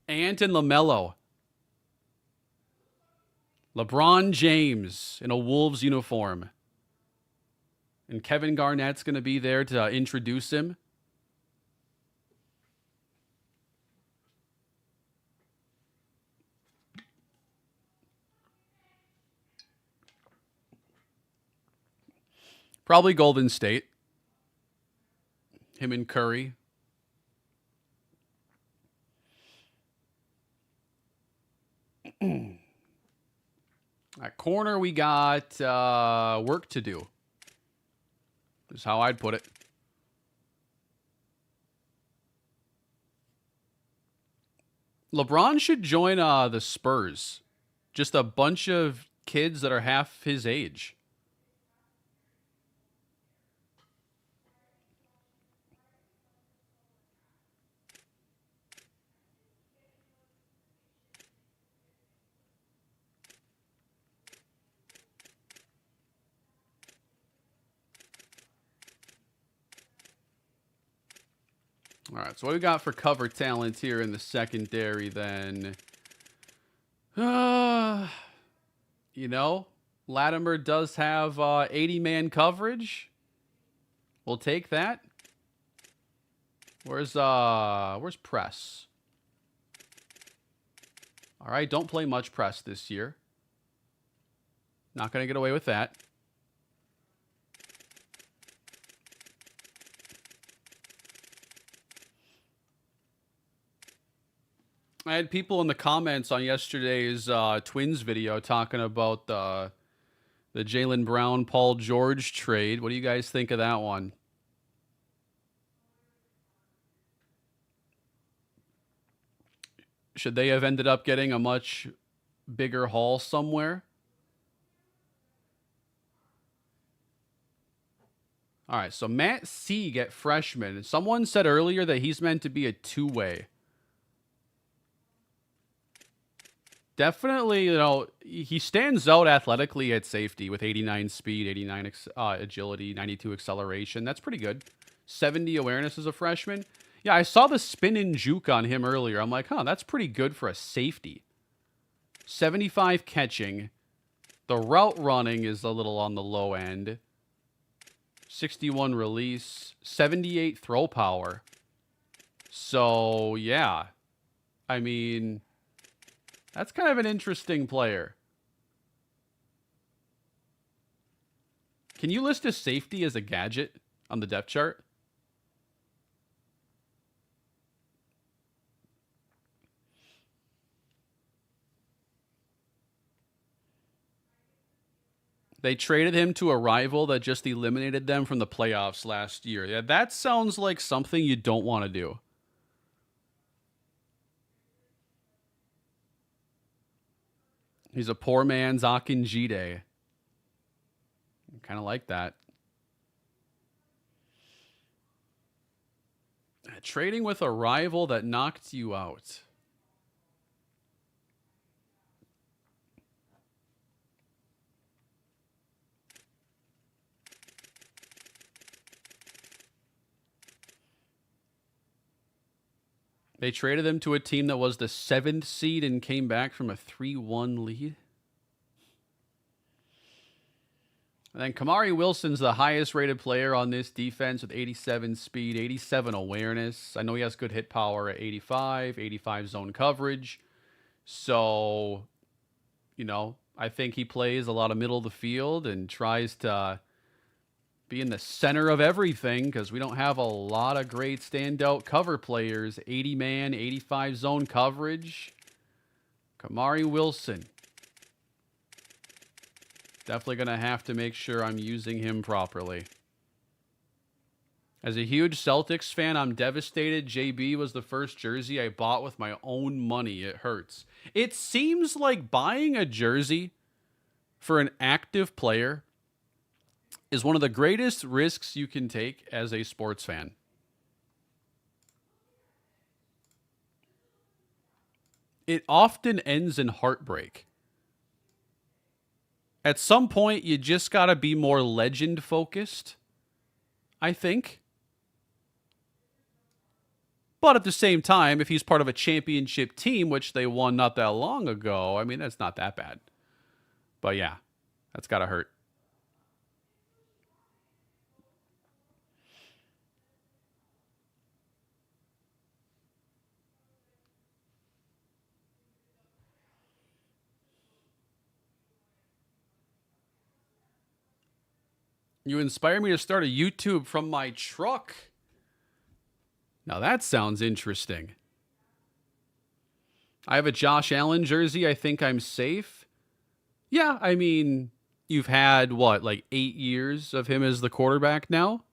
Ant and LaMelo. LeBron James in a Wolves uniform. And Kevin Garnett's going to be there to introduce him. Probably Golden State. Him and Curry. At corner, we got work to do. Is how I'd put it. LeBron should join the Spurs. Just a bunch of kids that are half his age. All right, so what we got for cover talent here in the secondary then? Latimer does have 80-man coverage. We'll take that. Where's press? All right, don't play much press this year. Not going to get away with that. I had people in the comments on yesterday's Twins video talking about the Jaylen Brown, Paul George trade. What do you guys think of that one? Should they have ended up getting a much bigger haul somewhere? All right, so Matt C. get freshman. Someone said earlier that he's meant to be a two-way. Definitely, he stands out athletically at safety with 89 speed, 89 agility, 92 acceleration. That's pretty good. 70 awareness as a freshman. Yeah, I saw the spin and juke on him earlier. I'm like, that's pretty good for a safety. 75 catching. The route running is a little on the low end. 61 release. 78 throw power. So, yeah. I mean, that's kind of an interesting player. Can you list a safety as a gadget on the depth chart? They traded him to a rival that just eliminated them from the playoffs last year. Yeah, that sounds like something you don't want to do. He's a poor man's Akinjide. Kind of like that. Trading with a rival that knocked you out. They traded him to a team that was the 7th seed and came back from a 3-1 lead. And then Kamari Wilson's the highest rated player on this defense with 87 speed, 87 awareness. I know he has good hit power at 85, 85 zone coverage. So, you know, I think he plays a lot of middle of the field and tries to be in the center of everything because we don't have a lot of great standout cover players. 80-man, 85 zone coverage. Kamari Wilson. Definitely going to have to make sure I'm using him properly. As a huge Celtics fan, I'm devastated. JB was the first jersey I bought with my own money. It hurts. It seems like buying a jersey for an active player is one of the greatest risks you can take as a sports fan. It often ends in heartbreak. At some point, you just got to be more legend focused, I think. But at the same time, if he's part of a championship team, which they won not that long ago, I mean, that's not that bad. But yeah, that's got to hurt. You inspire me to start a YouTube from my truck. Now that sounds interesting. I have a Josh Allen jersey. I think I'm safe. Yeah, I mean, you've had, what, like 8 years of him as the quarterback now?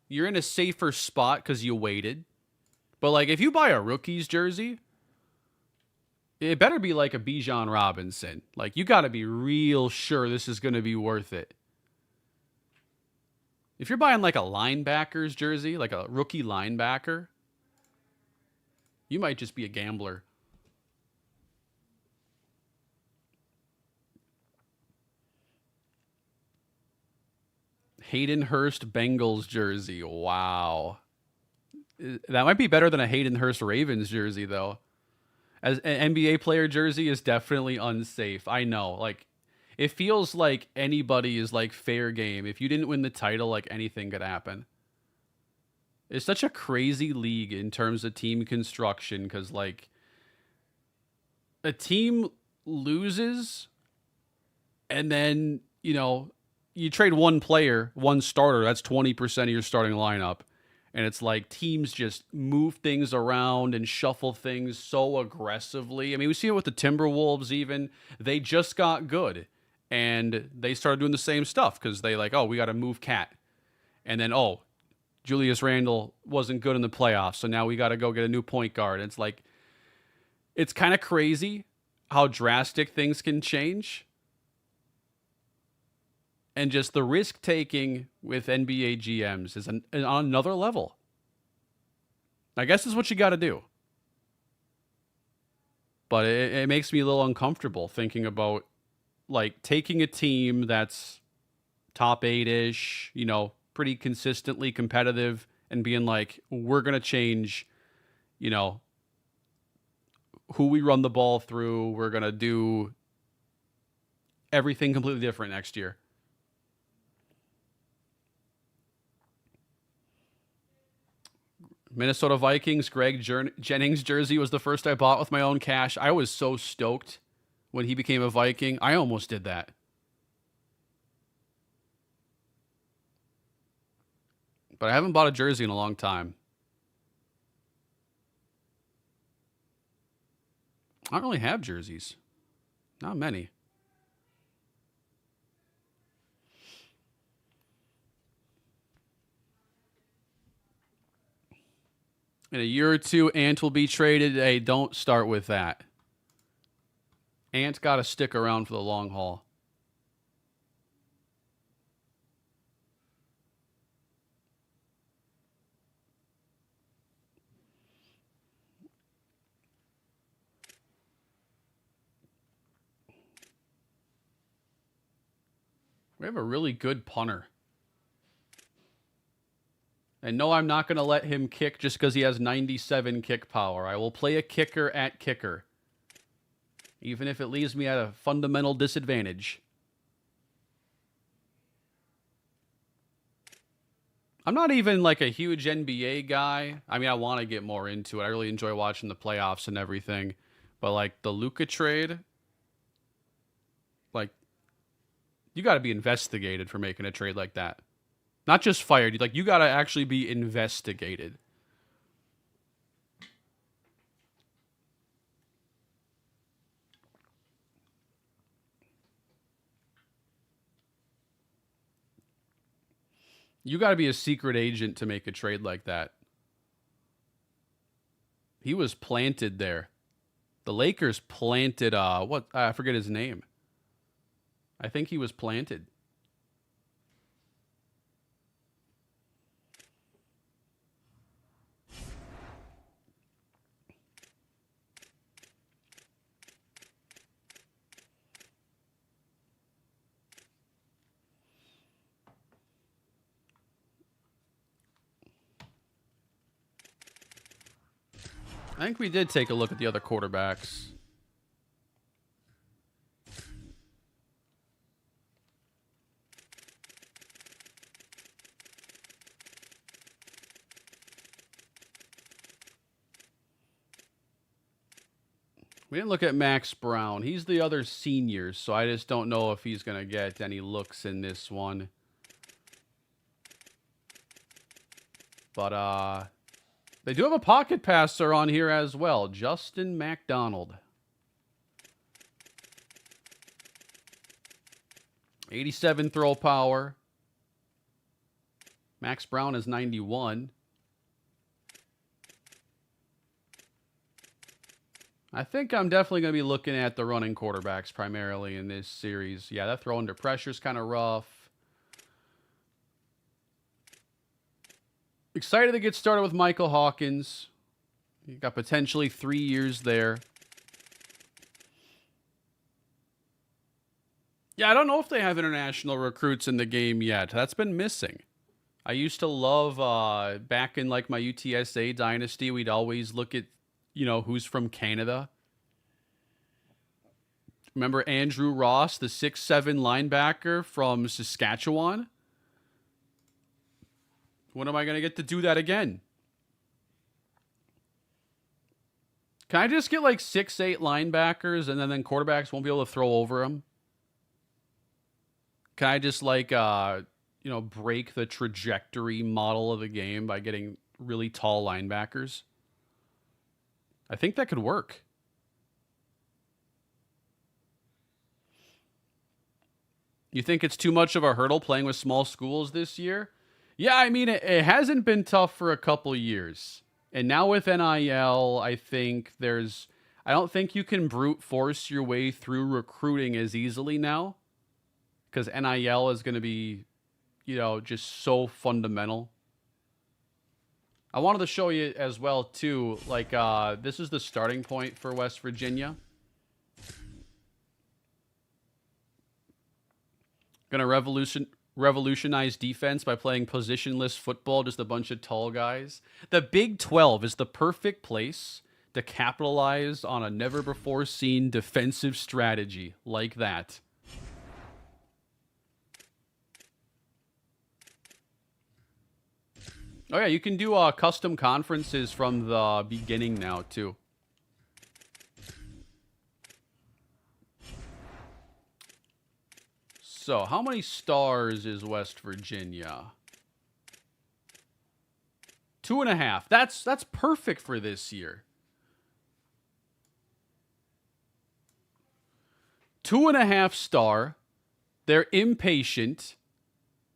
You're in a safer spot because you waited. But, like, if you buy a rookie's jersey, it better be like a Bijan Robinson. Like, you got to be real sure this is going to be worth it. If you're buying like a linebacker's jersey, like a rookie linebacker, you might just be a gambler. Hayden Hurst Bengals jersey. Wow. That might be better than a Hayden Hurst Ravens jersey, though. As an NBA player jersey is definitely unsafe. I know. Like, it feels like anybody is like fair game. If you didn't win the title, like anything could happen. It's such a crazy league in terms of team construction because, like, a team loses and then, you know, you trade one player, one starter, that's 20% of your starting lineup. And it's like teams just move things around and shuffle things so aggressively. I mean, we see it with the Timberwolves even. They just got good. And they started doing the same stuff because they like, oh, we got to move Cat. And then, oh, Julius Randle wasn't good in the playoffs. So now we got to go get a new point guard. And it's like, it's kind of crazy how drastic things can change. And just the risk taking with NBA GMs is on another level. I guess is what you got to do. But it makes me a little uncomfortable thinking about like taking a team that's top 8-ish, you know, pretty consistently competitive and being like, we're going to change, you know, who we run the ball through. We're going to do everything completely different next year. Minnesota Vikings, Greg Jennings jersey was the first I bought with my own cash. I was so stoked when he became a Viking. I almost did that. But I haven't bought a jersey in a long time. I don't really have jerseys. Not many. In a year or two, Ant will be traded. Hey, don't start with that. Ant got to stick around for the long haul. We have a really good punter. And no, I'm not going to let him kick just because he has 97 kick power. I will play a kicker at kicker, even if it leaves me at a fundamental disadvantage. I'm not even like a huge NBA guy. I mean, I want to get more into it. I really enjoy watching the playoffs and everything. But like the Luka trade, like you got to be investigated for making a trade like that. Not just fired. Like, you got to actually be investigated. You got to be a secret agent to make a trade like that. He was planted there. The Lakers planted, I forget his name. I think he was planted. I think we did take a look at the other quarterbacks. We didn't look at Max Brown. He's the other senior, so I just don't know if he's going to get any looks in this one. But, they do have a pocket passer on here as well. Justin McDonald. 87 throw power. Max Brown is 91. I think I'm definitely going to be looking at the running quarterbacks primarily in this series. Yeah, that throw under pressure is kind of rough. Excited to get started with Michael Hawkins. You got potentially 3 years there. Yeah, I don't know if they have international recruits in the game yet. That's been missing. I used to love, back in like my UTSA Dynasty, we'd always look at, who's from Canada. Remember Andrew Ross, the 6'7" linebacker from Saskatchewan? When am I going to get to do that again? Can I just get like 6'8" linebackers and then quarterbacks won't be able to throw over them? Can I just like, break the trajectory model of the game by getting really tall linebackers? I think that could work. You think it's too much of a hurdle playing with small schools this year? Yeah, I mean, it hasn't been tough for a couple years. And now with NIL, I don't think you can brute force your way through recruiting as easily now. Because NIL is going to be, just so fundamental. I wanted to show you as well, too, like, this is the starting point for West Virginia. Going to revolutionize defense by playing positionless football, just a bunch of tall guys. The Big 12 is the perfect place to capitalize on a never-before-seen defensive strategy like that. Oh, yeah, you can do custom conferences from the beginning now, too. So, how many stars is West Virginia? 2.5. That's perfect for this year. 2.5 star. They're impatient.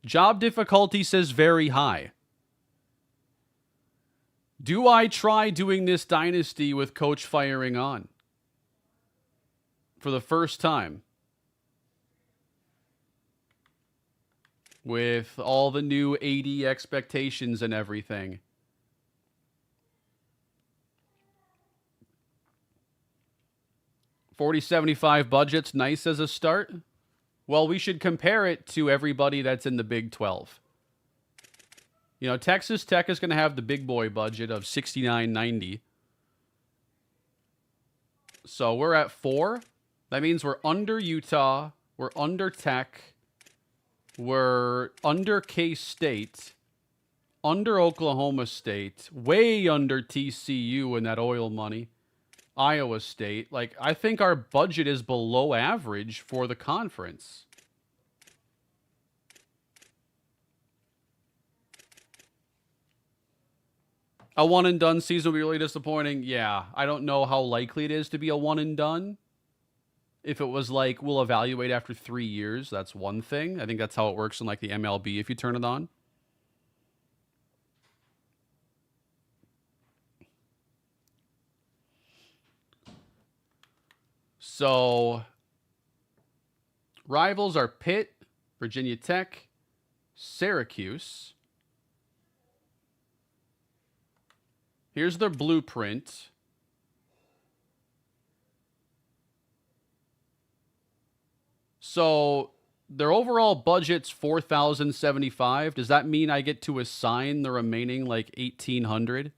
Job difficulty says very high. Do I try doing this dynasty with coach firing on? For the first time? With all the new AD expectations and everything. $40.75 budget's nice as a start. Well, we should compare it to everybody that's in the Big 12. You know, Texas Tech is going to have the big boy budget of $69.90. So we're at 4. That means we're under Utah. We're under Tech. We're under K-State. Under Oklahoma State. Way under TCU in that oil money. Iowa State. Like, I think our budget is below average for the conference. A one and done season would be really disappointing. Yeah, I don't know how likely it is to be a one and done. If it was like, we'll evaluate after 3 years, that's one thing. I think that's how it works in like the MLB if you turn it on. So, rivals are Pitt, Virginia Tech, Syracuse. Here's their blueprint. So, their overall budget's $4,075. Does that mean I get to assign the remaining like $1,800?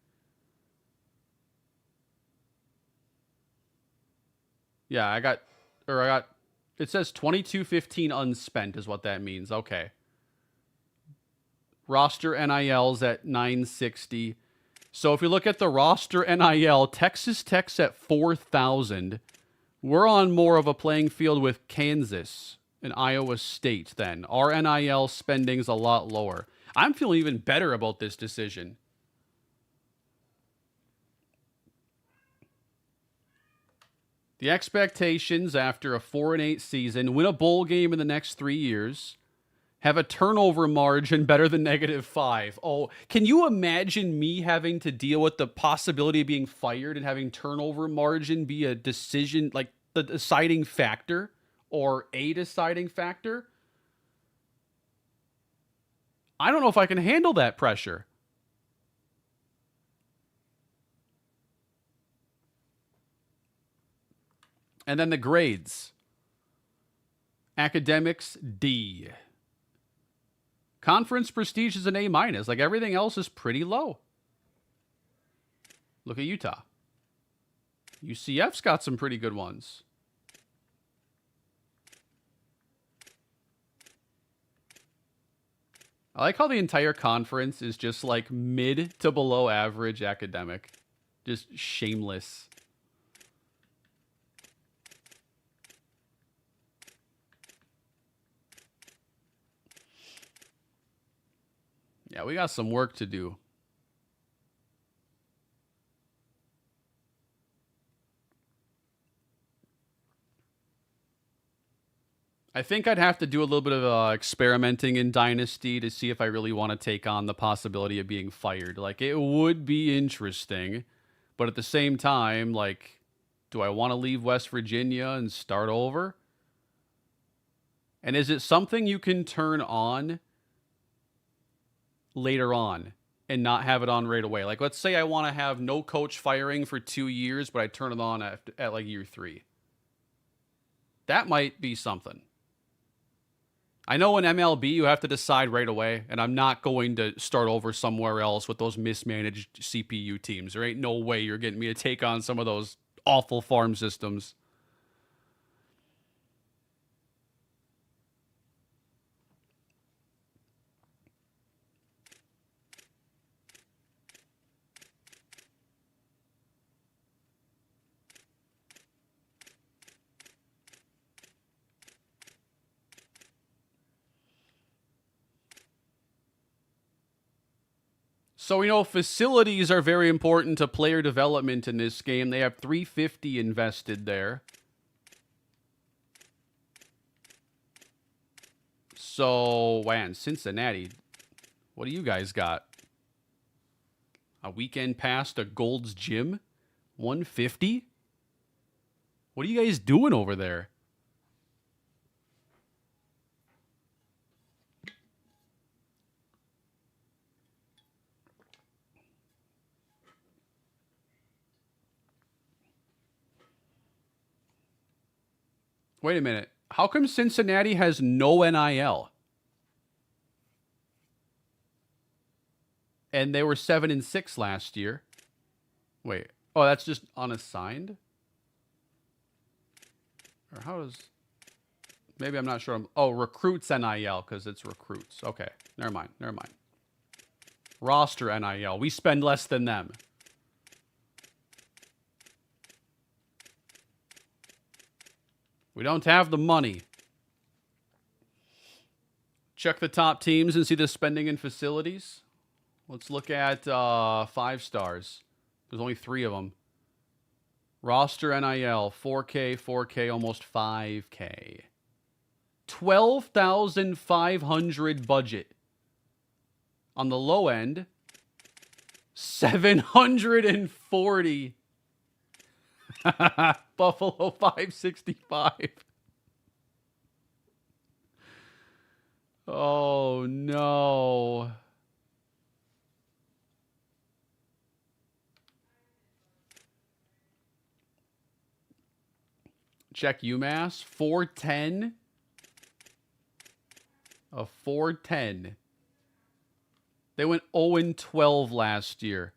Yeah, I got, it says 2215 unspent is what that means. Okay. Roster NIL's at 960. So if you look at the roster NIL, Texas Tech's at 4,000. We're on more of a playing field with Kansas and Iowa State then. Our NIL spending's a lot lower. I'm feeling even better about this decision. The expectations after a 4-8 season, win a bowl game in the next 3 years, have a turnover margin better than -5. Oh, can you imagine me having to deal with the possibility of being fired and having turnover margin be a decision, like the deciding factor or a deciding factor? I don't know if I can handle that pressure. And then the grades. Academics, D. Conference prestige is an A-. Like, everything else is pretty low. Look at Utah. UCF's got some pretty good ones. I like how the entire conference is just like mid to below average academic. Just shameless. Yeah, we got some work to do. I think I'd have to do a little bit of experimenting in Dynasty to see if I really want to take on the possibility of being fired. Like, it would be interesting, but at the same time, like, do I want to leave West Virginia and start over? And is it something you can turn on later on and not have it on right away? Like, let's say I want to have no coach firing for 2 years, but I turn it on at like year 3. That might be something. I know in MLB you have to decide right away, and I'm not going to start over somewhere else with those mismanaged CPU teams. There ain't no way you're getting me to take on some of those awful farm systems. So we know facilities are very important to player development in this game. They have $350 invested there. So, man, Cincinnati, what do you guys got? A weekend pass to Gold's Gym? 150? What are you guys doing over there? Wait a minute. How come Cincinnati has no NIL? And they were 7-6 last year. Wait. Oh, that's just unassigned? Or how does... Maybe I'm not sure. Oh, recruits NIL because it's recruits. Okay. Never mind. Roster NIL. We spend less than them. We don't have the money. Check the top teams and see the spending in facilities. Let's look at 5 stars. There's only 3 of them. Roster NIL, 4K, almost 5K. 12,500 budget. On the low end, 740. Buffalo 565. Oh no. Check UMass. 410. A 410. They went 0-12 last year.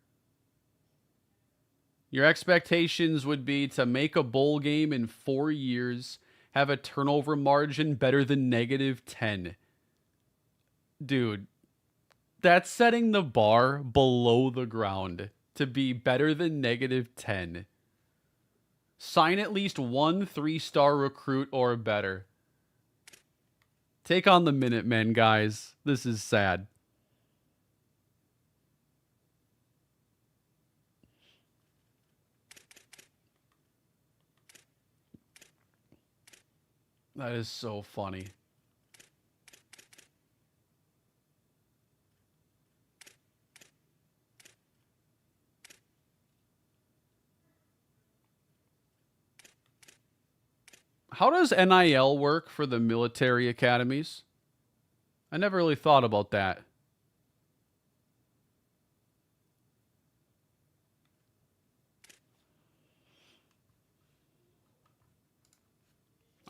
Your expectations would be to make a bowl game in 4 years, have a turnover margin better than -10. Dude, that's setting the bar below the ground to be better than -10. Sign at least one 3-star recruit or better. Take on the Minutemen, guys. This is sad. That is so funny. How does NIL work for the military academies? I never really thought about that.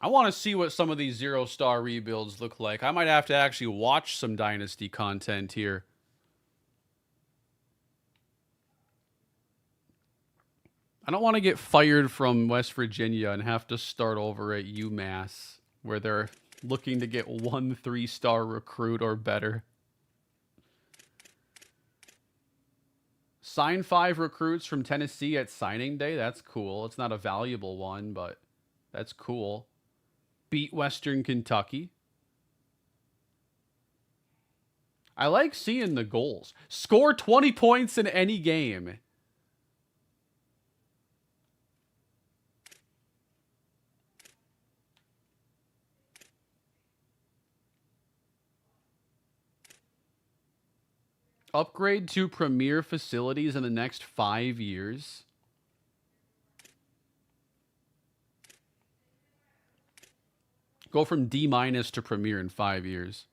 I want to see what some of these 0-star rebuilds look like. I might have to actually watch some Dynasty content here. I don't want to get fired from West Virginia and have to start over at UMass, where they're looking to get one 3-star recruit or better. Sign 5 recruits from Tennessee at signing day. That's cool. It's not a valuable one, but that's cool. Beat Western Kentucky. I like seeing the goals. Score 20 points in any game. Upgrade to premier facilities in the next 5 years. Go from D- to premier in 5 years.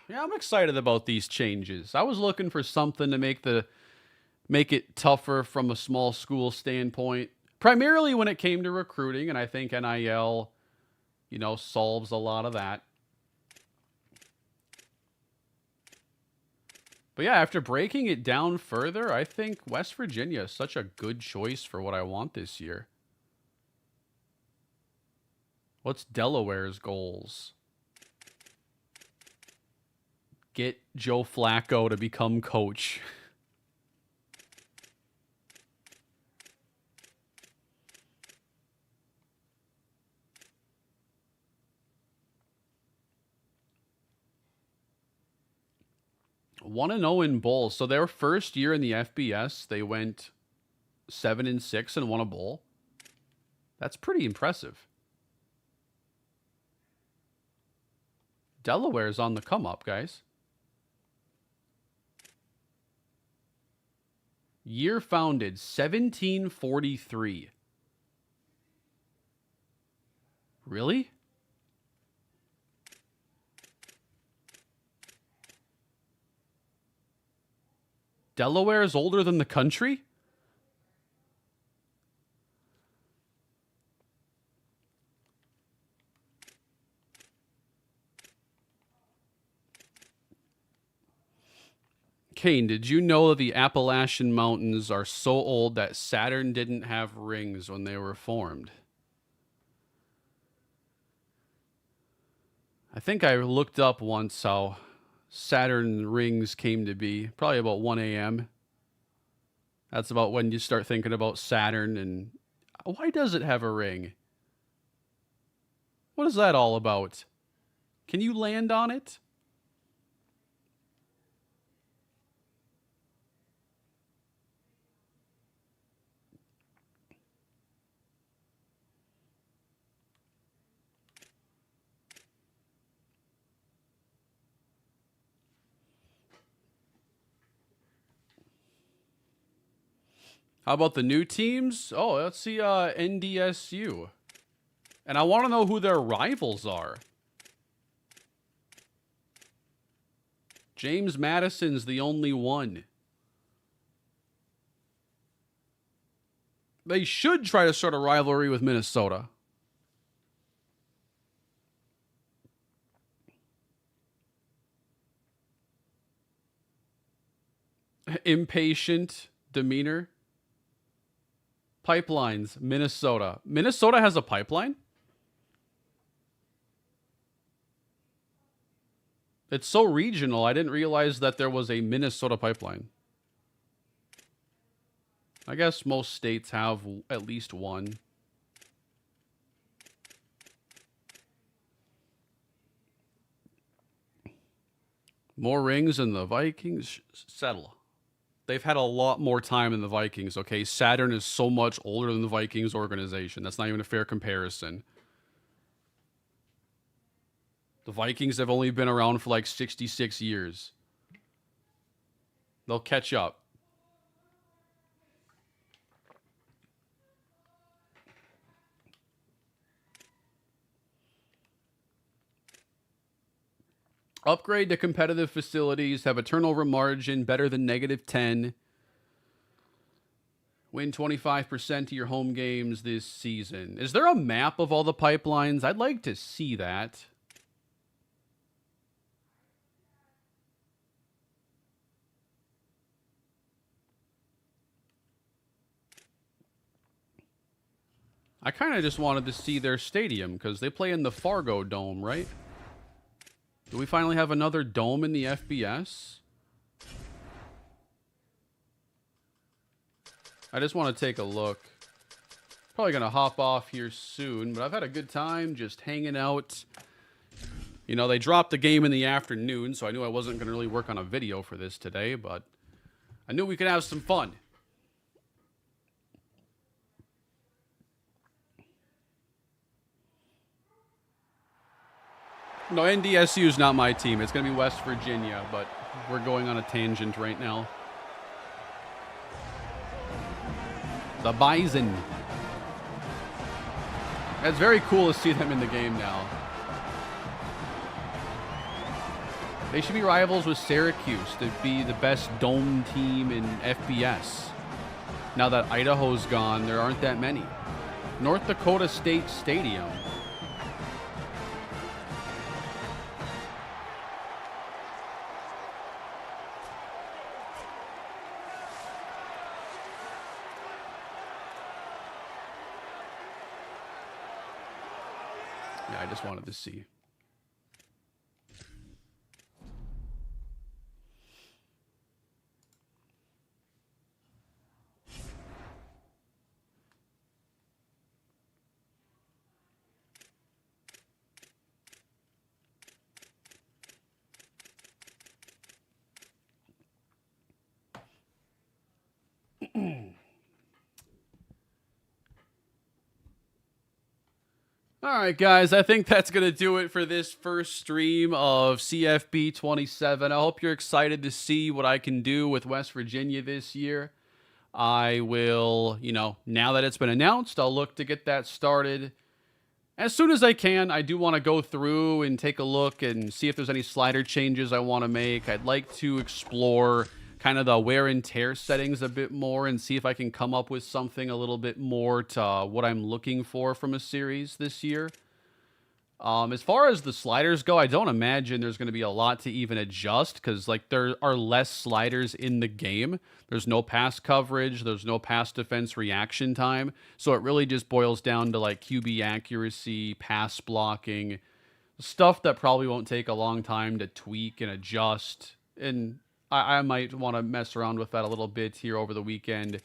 Yeah, I'm excited about these changes. I was looking for something to make it tougher from a small school standpoint, primarily when it came to recruiting, and I think NIL, solves a lot of that. But yeah, after breaking it down further, I think West Virginia is such a good choice for what I want this year. What's Delaware's goals? Get Joe Flacco to become coach. One and 0 in bowls. So their first year in the FBS, they went 7-6 and won a bowl. That's pretty impressive. Delaware's on the come up, guys. Year founded 1743. Really? Delaware is older than the country? Kane, did you know that the Appalachian Mountains are so old that Saturn didn't have rings when they were formed? I think I looked up once how Saturn rings came to be. Probably about 1 a.m. That's about when you start thinking about Saturn. And why does it have a ring? What is that all about? Can you land on it? How about the new teams? Oh, let's see NDSU. And I want to know who their rivals are. James Madison's the only one. They should try to start a rivalry with Minnesota. Impatient demeanor. Pipelines, Minnesota. Minnesota has a pipeline? It's so regional, I didn't realize that there was a Minnesota pipeline. I guess most states have at least one. More rings than the Vikings? Settle. They've had a lot more time than the Vikings, okay? Saturn is so much older than the Vikings organization. That's not even a fair comparison. The Vikings have only been around for like 66 years. They'll catch up. Upgrade to competitive facilities, have a turnover margin better than -10. Win 25% of your home games this season. Is there a map of all the pipelines? I'd like to see that. I kind of just wanted to see their stadium because they play in the Fargo Dome, right? Do we finally have another dome in the FBS? I just want to take a look. Probably going to hop off here soon, but I've had a good time just hanging out. You know, they dropped the game in the afternoon, so I knew I wasn't going to really work on a video for this today, but I knew we could have some fun. No, NDSU is not my team. It's going to be West Virginia, but we're going on a tangent right now. The Bison. It's very cool to see them in the game now. They should be rivals with Syracuse to be the best dome team in FBS. Now that Idaho's gone, there aren't that many. North Dakota State Stadium. Yeah, I just wanted to see. All right, guys, I think that's going to do it for this first stream of CFB 27. I hope you're excited to see what I can do with West Virginia this year. I will, now that it's been announced, I'll look to get that started as soon as I can. I do want to go through and take a look and see if there's any slider changes I want to make. I'd like to explore kind of the wear and tear settings a bit more and see if I can come up with something a little bit more to what I'm looking for from a series this year. As far as the sliders go, I don't imagine there's going to be a lot to even adjust because, like, there are less sliders in the game. There's no pass coverage. There's no pass defense reaction time. So it really just boils down to, like, QB accuracy, pass blocking, stuff that probably won't take a long time to tweak and adjust. And I might want to mess around with that a little bit here over the weekend.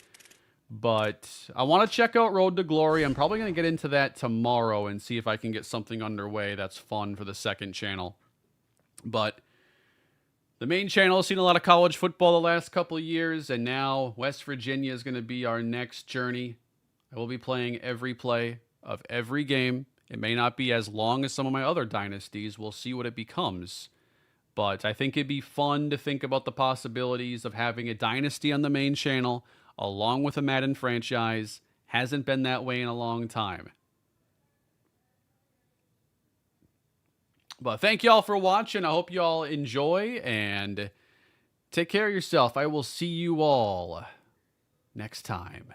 But I want to check out Road to Glory. I'm probably going to get into that tomorrow and see if I can get something underway that's fun for the second channel. But the main channel has seen a lot of college football the last couple of years, and now West Virginia is going to be our next journey. I will be playing every play of every game. It may not be as long as some of my other dynasties. We'll see what it becomes. But I think it'd be fun to think about the possibilities of having a dynasty on the main channel along with a Madden franchise. Hasn't been that way in a long time. But thank y'all for watching. I hope y'all enjoy and take care of yourself. I will see you all next time.